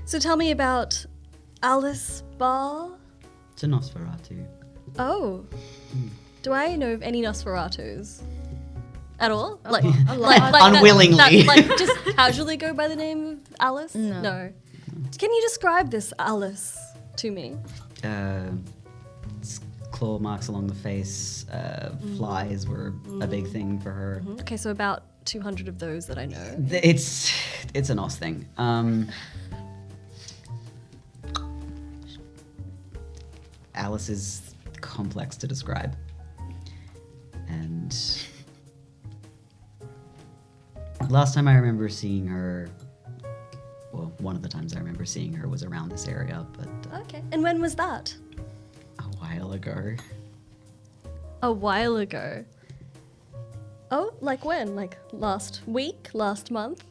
So tell me about Alice Bar. It's a Nosferatu. Oh. Do I know of any Nosferatus? At all? Like, Unwillingly. That, just casually go by the name of Alice? No. Can you describe this Alice to me? Claw marks along the face. Flies were a big thing for her. Okay, so about 200 of those that I know. It's a Nos thing. Alice is complex to describe. And last time I remember seeing her, well, one of the times I remember seeing her was around this area, but Okay, and when was that? a while ago. A while ago. Oh, like when? Like last week? Last month?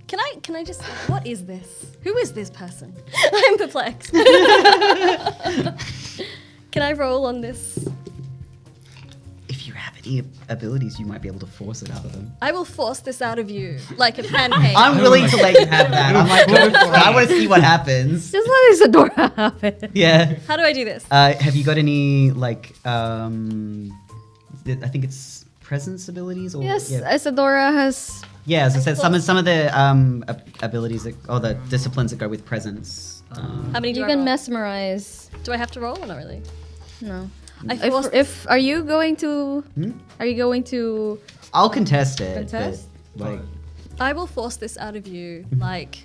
Can I just, what is this? Who is this person? I'm perplexed. Can I roll on this? If you have any abilities, you might be able to force it out of them. I will force this out of you like a pancake. I'm willing to let you have that. I'm like, go for it. I want to see what happens. Just let Isadora have it. Yeah. How do I do this? Have you got any, like, I think it's presence abilities? Or, Yes, Yeah, Isadora has. yeah as I said, some of the abilities or the disciplines that go with presence. How many do You I can roll? mesmerize. Do I have to roll or not really? No. I forced If are you going to? Are you going to? I'll contest it. Contest? But, like, I will force this out of you like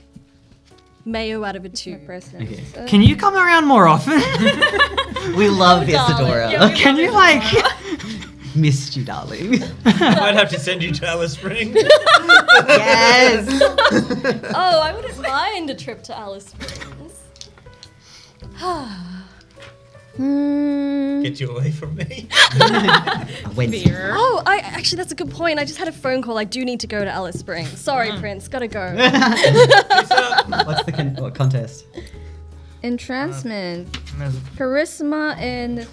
Mayo out of a 2. Presence. Okay. Can you come around more often? we love darling. Isadora. Yeah, we Can you like? Missed you, darling. I might have to send you to Alice Springs. Yes. Oh, I wouldn't mind a trip to Alice Springs. Get you away from me. Wednesday. Oh, actually that's a good point. I just had a phone call. I do need to go to Alice Springs. Sorry, Prince. Gotta go. What's the what contest? Entrancement, charisma, and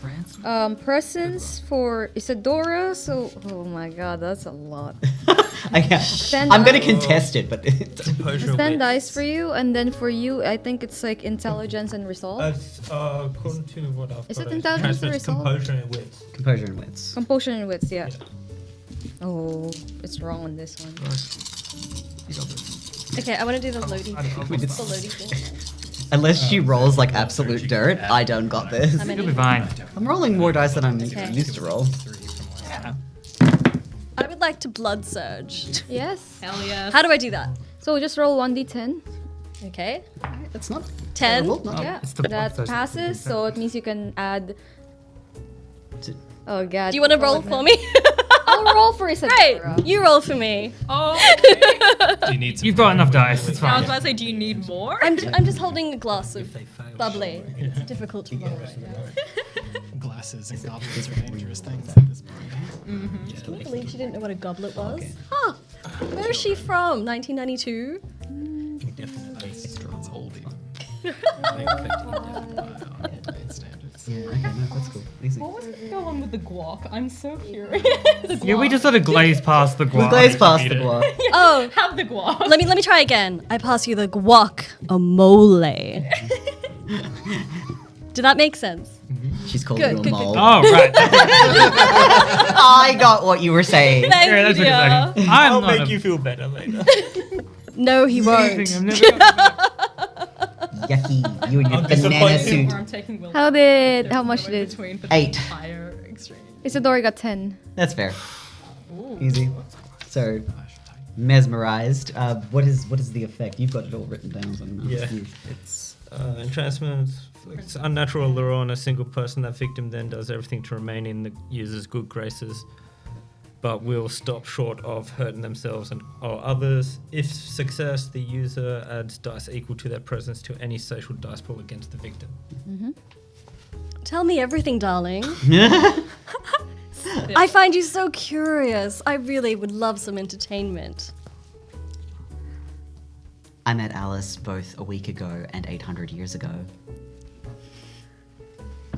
presence for Isadora. So, oh my god, that's a lot. I'm gonna contest it, but Composure 10 wits. dice for you, and then for you, I think it's like intelligence and resolve. According to what I've Is got, it intelligence or transmits resolve? composure and wits. composure and wits. Composure and wits, yeah. Yeah. Oh, it's wrong on this one. Okay, I want to do the loading I thing. did- What's the loading thing? Unless she rolls like absolute dirt, I don't got this. How many? You'll be fine. I'm rolling more dice than I'm Okay. used to roll. I would like to blood surge. Yes. Hell yes. How do I do that? So just roll 1d10. Okay. That's not 10. terrible. Not Yeah. it's the That blood passes, so it means you can add. t- Oh god. Do you want to roll for me? I'll roll for Isadora. Great. You roll for me. Oh, Do you need some You've got enough dice. It's I was fine. about to say, do you need more? I'm just holding a glass of bubbly. It's difficult to roll right now. glasses and goblets are dangerous things at this point. Can you believe she didn't know what a goblet was? Huh. Where is she from? 1992? Definitely. It's oldie. Standards. Yeah, okay, no, that's cool. Easy. What was going on with the guac? I'm so curious. Yeah, we just sort of glaze past the We guac. glaze past the Eat it. guac. Oh, Have the guac. let me try again. I pass you the guacamole. Did that make sense? She's called Good, you a good, mole. good. Oh, right. I got what you were saying. Thank Yeah, that's you. what it's like. I'm I'll not make a- you feel better later. No, he won't. I'm never gonna- Yucky. You and your I'm banana disappointed. suit. I'm taking Will. How much did Between for 8. the entire exchange. Isadora got 10. That's fair. Easy. So, mesmerized. What is the effect? You've got it all written down. So I'm gonna Yeah. ask you. It's entrancement. It's unnatural lure on a single person. That victim then does everything to remain in the user's good graces, but will stop short of hurting themselves or others. If success, the user adds dice equal to their presence to any social dice pool against the victim. Tell me everything, darling. I find you so curious. I really would love some entertainment. I met Alice both a week ago and 800 years ago.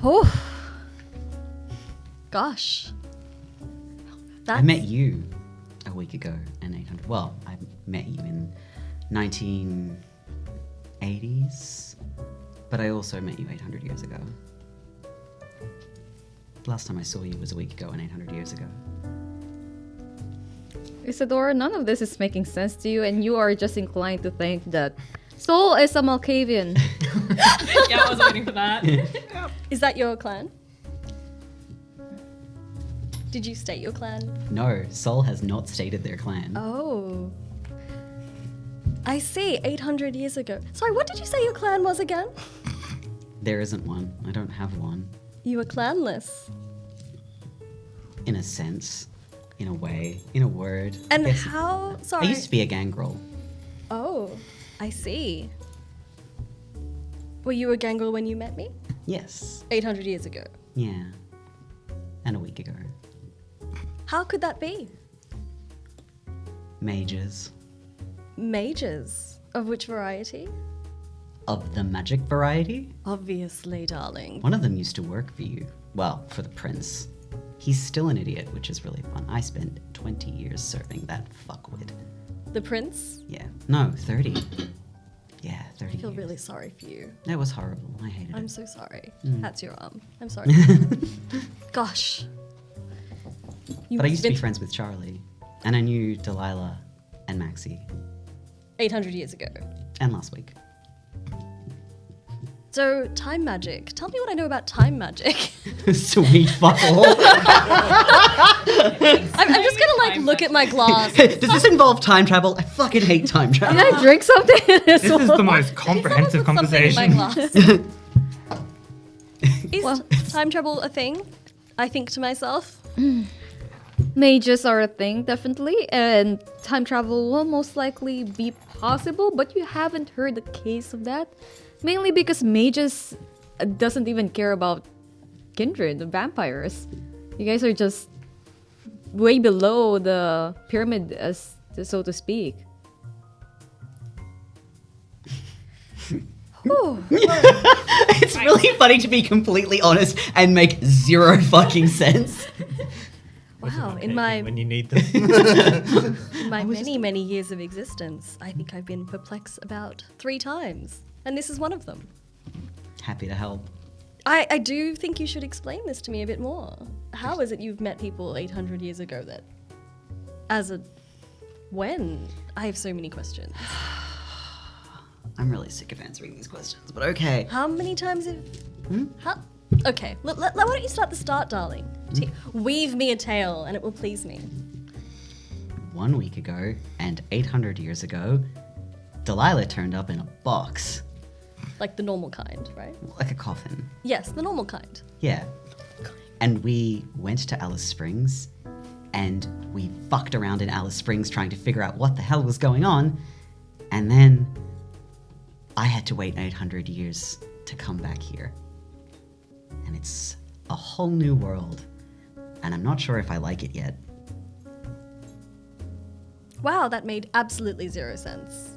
Oh. Gosh. I met you a week ago and 800. Well, I met you in 1980s, but I also met you 800 years ago. The last time I saw you was a week ago and 800 years ago. Isadora, none of this is making sense to you, and you are just inclined to think that Soul is a Malkavian. Yeah, I was waiting for that. Is that your clan? Did you state your clan? No, Sol has not stated their clan. Oh. I see, 800 years ago. Sorry, what did you say your clan was again? There isn't one. I don't have one. You were clanless. In a sense. In a way. In a word. And Yes. how? Sorry. I used to be a gangrel. Oh, I see. Were you a gangrel when you met me? Yes. 800 years ago. Yeah. And a week ago. How could that be? Mages. Mages. Of which variety? Of the magic variety? Obviously, darling. One of them used to work for you. Well, for the prince. He's still an idiot, which is really fun. I spent 20 years serving that fuckwit. The prince? Yeah. No, 30. Yeah, 30 I feel years. really sorry for you. That was horrible. I hated I'm it. so sorry. Mm. That's your arm. I'm sorry. Gosh. But I used to be friends with Charlie. And I knew Delilah and Maxie. 800 years ago. And last week. So, time magic. Tell me what I know about time magic. Sweet fuckhole. I'm just gonna like look at my glass. Does this involve time travel? I fucking hate time travel. Did I drink something? This is the most comprehensive Something in my conversation. glass. Is time travel a thing? I think to myself. Mages are a thing, definitely, and time travel will most likely be possible, but you haven't heard the case of that. Mainly because mages doesn't even care about kindred, the vampires. You guys are just way below the pyramid, as so to speak. It's really funny to be completely honest and make zero fucking sense. Wow, in my when you need them. in my many years of existence, I think I've been perplexed about 3 times, and this is one of them. Happy to help. I do think you should explain this to me a bit more. How is it you've met people 800 years ago that, when? I have so many questions. I'm really sick of answering these questions, but okay. How many times have... Okay, why don't you start the start, darling? Weave me a tale and it will please me. 1 week ago, and 800 years ago, Delilah turned up in a box. Like the normal kind, right? Like a coffin. Yes, the normal kind. Yeah. And we went to Alice Springs, and we fucked around in Alice Springs trying to figure out what the hell was going on, and then I had to wait 800 years to come back here. And it's a whole new world, and I'm not sure if I like it yet. Wow, that made absolutely 0 sense.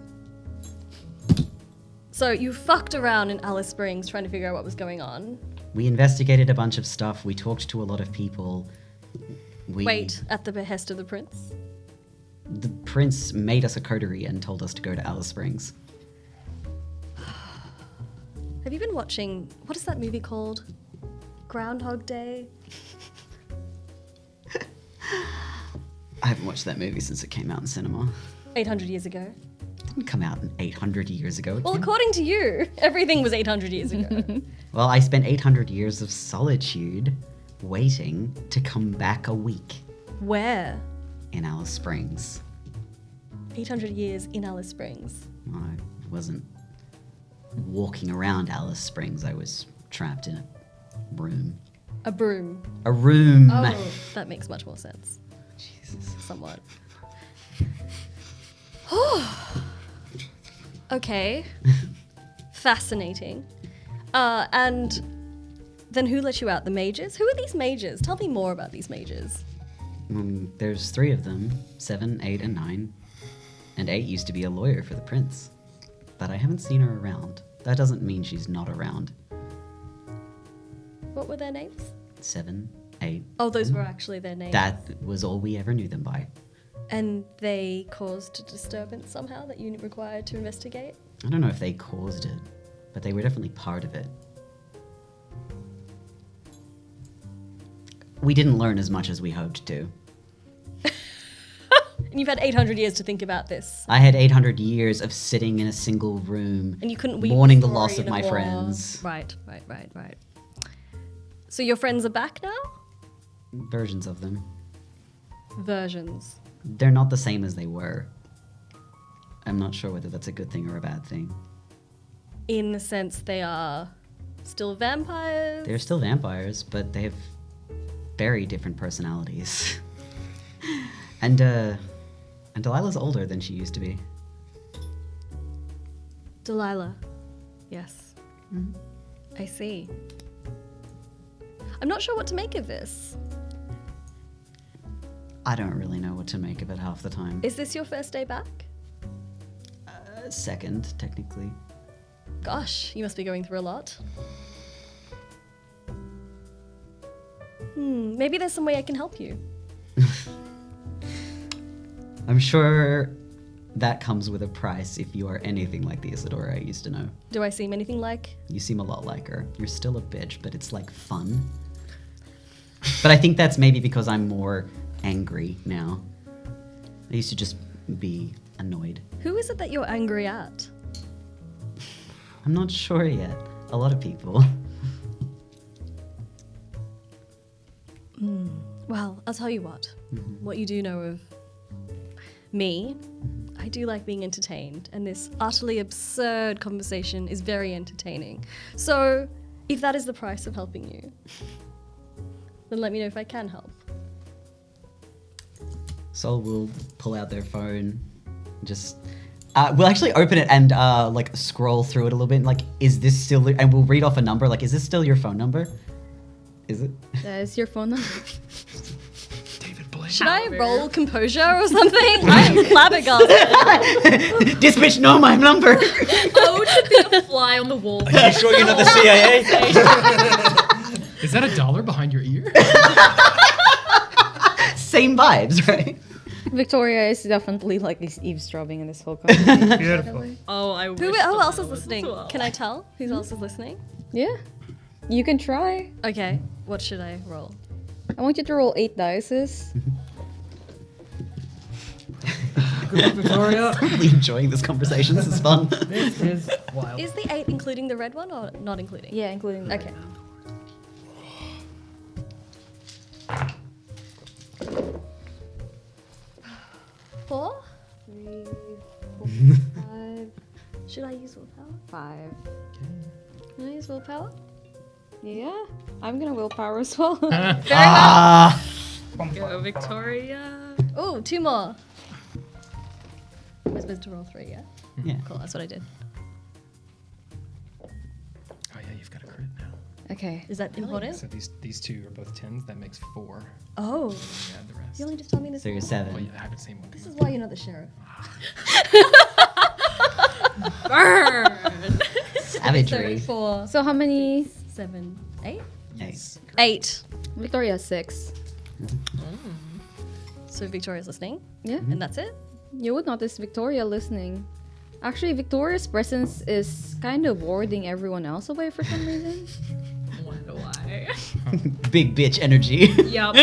So you fucked around in Alice Springs trying to figure out what was going on. We investigated a bunch of stuff, we talked to a lot of people. Wait, at the behest of the prince? The prince made us a coterie and told us to go to Alice Springs. Have you been watching, what is that movie called? Groundhog Day? I haven't watched that movie since it came out in cinema. 800 years ago. It didn't come out 800 years ago. Well, according to you, everything was 800 years ago. Well, I spent 800 years of solitude waiting to come back a week Where? in Alice Springs. 800 years in Alice Springs. I wasn't walking around Alice Springs. I was trapped in a room. A broom. A room. Oh, that makes much more sense. Jesus. Somewhat. Okay. Fascinating. And then who let you out? The mages? Who are these mages? Tell me more about these mages. There's 3 of them, 7, 8, and 9. And 8 used to be a lawyer for the prince. But I haven't seen her around. That doesn't mean she's not around. What were their names? 7, 8. Oh, those were actually their names. That was all we ever knew them by. And they caused a disturbance somehow that you required to investigate? I don't know if they caused it, but they were definitely part of it. We didn't learn as much as we hoped to. And you've had 800 years to think about this. I had 800 years of sitting in a single room, And you couldn't weave mourning the story loss of in a my war. friends. Right. So your friends are back now? Versions of them. Versions. They're not the same as they were. I'm not sure whether that's a good thing or a bad thing. In the sense they are still vampires? They're still vampires, but they have very different personalities. And Delilah's older than she used to be. Delilah. Yes. I see. I'm not sure what to make of this. I don't really know what to make of it half the time. Is this your first day back? Second, technically. Gosh, you must be going through a lot. Maybe there's some way I can help you. I'm sure that comes with a price if you are anything like the Isadora I used to know. Do I seem anything like? You seem a lot like her. You're still a bitch, but it's like fun. But I think that's maybe because I'm more angry now. I used to just be annoyed. Who is it that you're angry at? I'm not sure yet. A lot of people. Well, I'll tell you what. What you do know of me, I do like being entertained, and this utterly absurd conversation is very entertaining. So, if that is the price of helping you, then let me know if I can help. Sol will pull out their phone, just we'll actually open it and like scroll through it a little bit. Like, is this still? And we'll read off a number. Like, is this still your phone number? Is it? That is your phone number. David Blake. Should I roll composure or something? I'm flabbergasted. This bitch know my number. Oh, to be a fly on the wall. Are you sure you're not the CIA? Is that $1 behind your ear? Same vibes, right? Victoria is definitely like eavesdropping in this whole conversation. Beautiful. Oh, I wish. Who that else I is was listening? as well. Can I tell who else is listening? Yeah, you can try. Okay, what should I roll? I want you to roll 8 dices. Victoria. I'm really enjoying this conversation. This is fun. This is wild. Is the 8 including the red one or not including? Yeah, including the Okay. Four? 3, 4, 5, Should I use willpower? 5. Can I use willpower? Yeah, I'm gonna willpower as well. Ah, Go, Victoria. Oh, 2 more. I'm supposed to roll 3, yeah? yeah. Cool, that's what I did. Oh yeah, you've got a crit now. Okay. Is that important? So these two are both 10s. That makes 4. Oh, Yeah, the rest. you only just told me this. So you're Oh 7. yeah, I haven't seen one. This is why you're not the sheriff. Burn. Savagery. 4, So how many? 7, 8? Nice. 8. Victoria has 6. So Victoria's listening, Yeah, and that's it? you would notice Victoria listening. Actually, Victoria's presence is kind of warding everyone else away for some reason. Wonder why. Big bitch energy. Yup.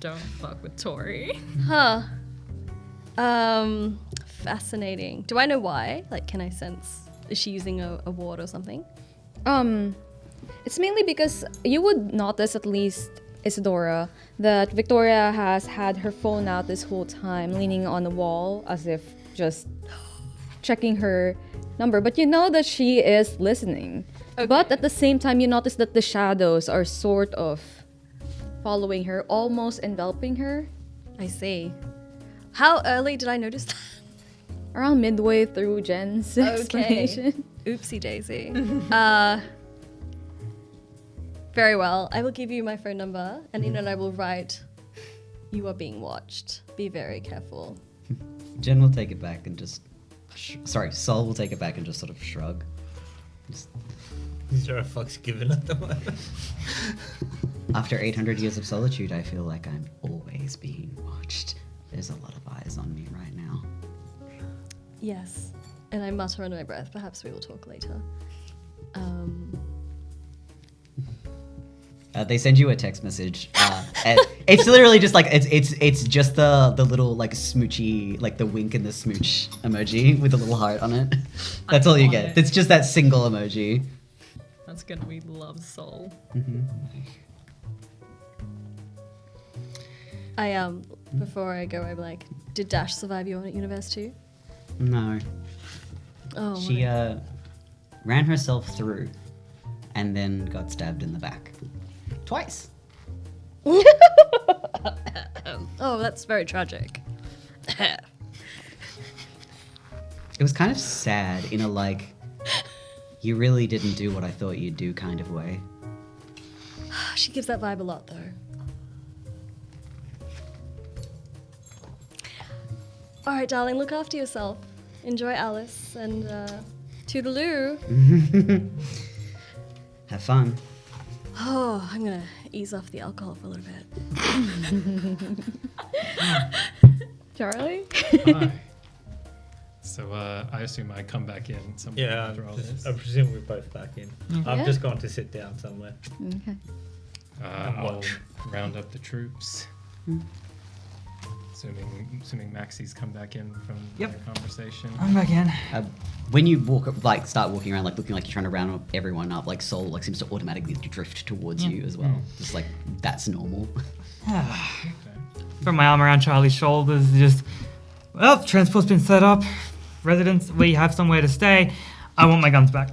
Don't fuck with Tori. Huh. Fascinating. Do I know why? Like, can I sense? Is she using a ward or something? It's mainly because you would notice, at least Isadora, that Victoria has had her phone out this whole time, leaning on the wall as if just checking her number. But you know that she is listening. But at the same time, you notice that the shadows are sort of following her, almost enveloping her. I see. How early did I notice that? Around midway through Jen's explanation. Oopsie daisy. Very well. I will give you my phone number, and in it I will write, "You are being watched. Be very careful." Jen will take it back and just. Sorry, Sol will take it back and just sort of shrug. Just, Is there a fuck's given at the moment? after 800 years of solitude, I feel like I'm always being watched. There's a lot of eyes on me right now. Yes. And I mutter under my breath. Perhaps we will talk later. They send you a text message. And it's literally just like it's just the little like smoochy, like the wink and the smooch emoji with a little heart on it. That's all you on get. it. It's just that single emoji. That's gonna be love soul. I before I go, I'm like, did Dash survive your universe too? No, Oh, she ran herself through, and then got stabbed in the back, twice. oh, that's very tragic. It was kind of sad in a like, you really didn't do what I thought you'd do kind of way. She gives that vibe a lot, though. All right, darling, look after yourself. Enjoy Alice, and toodaloo. Have fun. Oh, I'm gonna ease off the alcohol for a little bit. Charlie? Hi. So I assume I come back in some point Yeah, after all this. I presume we're both back in. I've Yeah. just gone to sit down somewhere. Okay. I'll watch. round up the troops. Assuming Maxie's come back in from Yep. the conversation. I'm back in. When you start walking around, like looking like you're trying to round everyone up, like Soul like seems to automatically drift towards you as well. Just like that's normal. Throw my arm around Charlie's shoulders, just, well, transport's been set up. Residents, we have somewhere to stay. I want my guns back.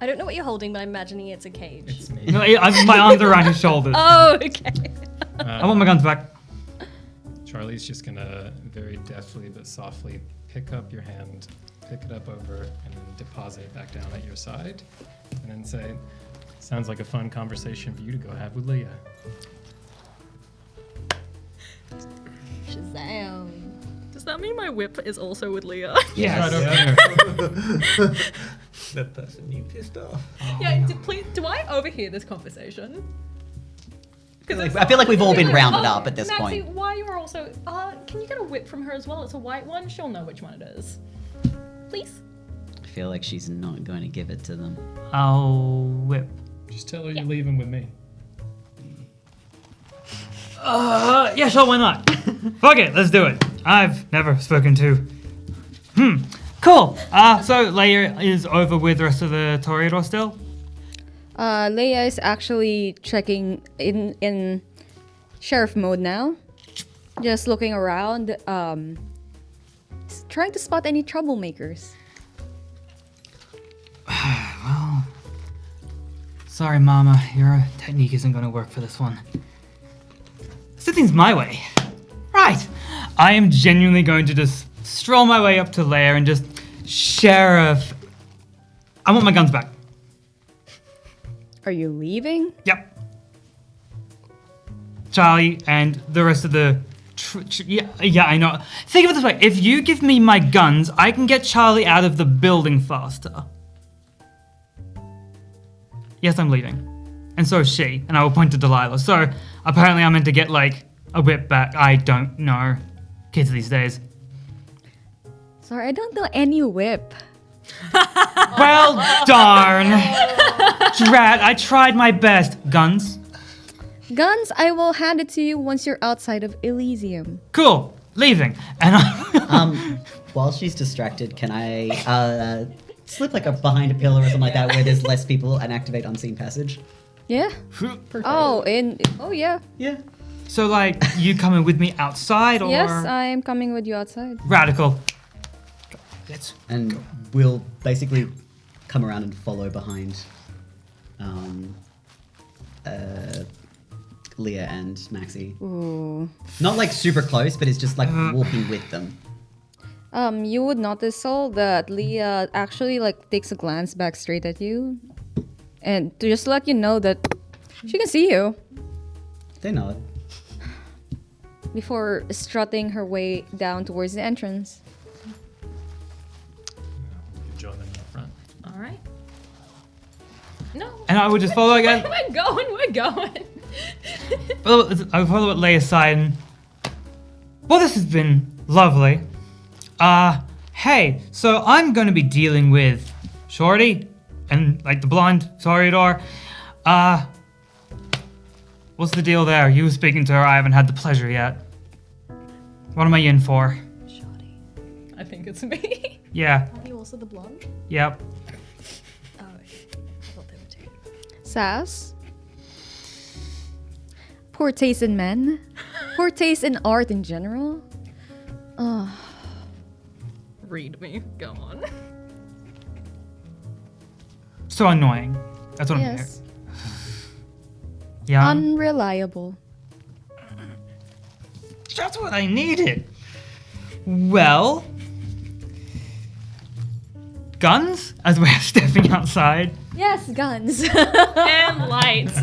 I don't know what you're holding, but I'm imagining it's a cage. It's me. No, my arms are around his shoulders. Oh, okay. I want my guns back. Charlie's just gonna very deftly but softly pick up your hand, pick it up over, and then deposit it back down at your side, and then say, "Sounds like a fun conversation for you to go have with Leah." Shazam. Does that mean my whip is also with Leah? Yes. Right over there. That person you pissed off. Yeah, do I overhear this conversation? I feel like we've all been rounded up at this Maxie, point. why you are also... can you get a whip from her as well? It's a white one. She'll know which one it is. Please? I feel like she's not going to give it to them. I'll whip. Just tell her you're leaving with me. Yeah, sure, why not? Fuck it, let's do it. I've never spoken to. Cool. So Leia is over with the rest of the Toreador still? Leia is actually checking in sheriff mode now. Just looking around, trying to spot any troublemakers. Well, sorry, Mama. Your technique isn't going to work for this one. Set things my way. Right. I am genuinely going to just stroll my way up to Leia and just, Sheriff, I want my guns back. Are you leaving? Yep. Charlie and the rest of the... yeah, I know. Think of it this way. If you give me my guns, I can get Charlie out of the building faster. Yes, I'm leaving. And so is she. And I will point to Delilah. So, apparently I'm meant to get, like, a whip back. I don't know. Kids these days. Sorry, I don't know any whip. Well, darn. Drat, I tried my best. Guns? Guns, I will hand it to you once you're outside of Elysium. Cool. Leaving. And I... While she's distracted, can I slip like behind a pillar or something like that where there's less people and activate unseen passage? Yeah? Oh, yeah. Yeah. So, like, you coming with me outside, or...? Yes, I am coming with you outside. Radical. Let's... And we'll basically come around and follow behind Leah and Maxie. Ooh. Not like super close, but it's just like walking with them. You would notice, Sol, that Leah actually like takes a glance back straight at you. And to just let you know that she can see you. They nod. Before strutting her way down towards the entrance. You join them in the front. All right. No. And I would just follow again. We're going. Well, I would follow at Leia's side and... Well, this has been lovely. Hey, so I'm going to be dealing with Shorty and, like, the blonde Toreador. What's the deal there? You were speaking to her. I haven't had the pleasure yet. What am I in for? Shoddy. I think it's me. Yeah. Are you also the blonde? Yep. Oh, I thought they were two. Sass? Poor taste in men? Poor taste in art in general? Read me. Go on. So annoying. That's what Yes. I'm here. Yeah. Unreliable. That's what I needed. Well, guns as we're stepping outside. Yes, guns. And lights.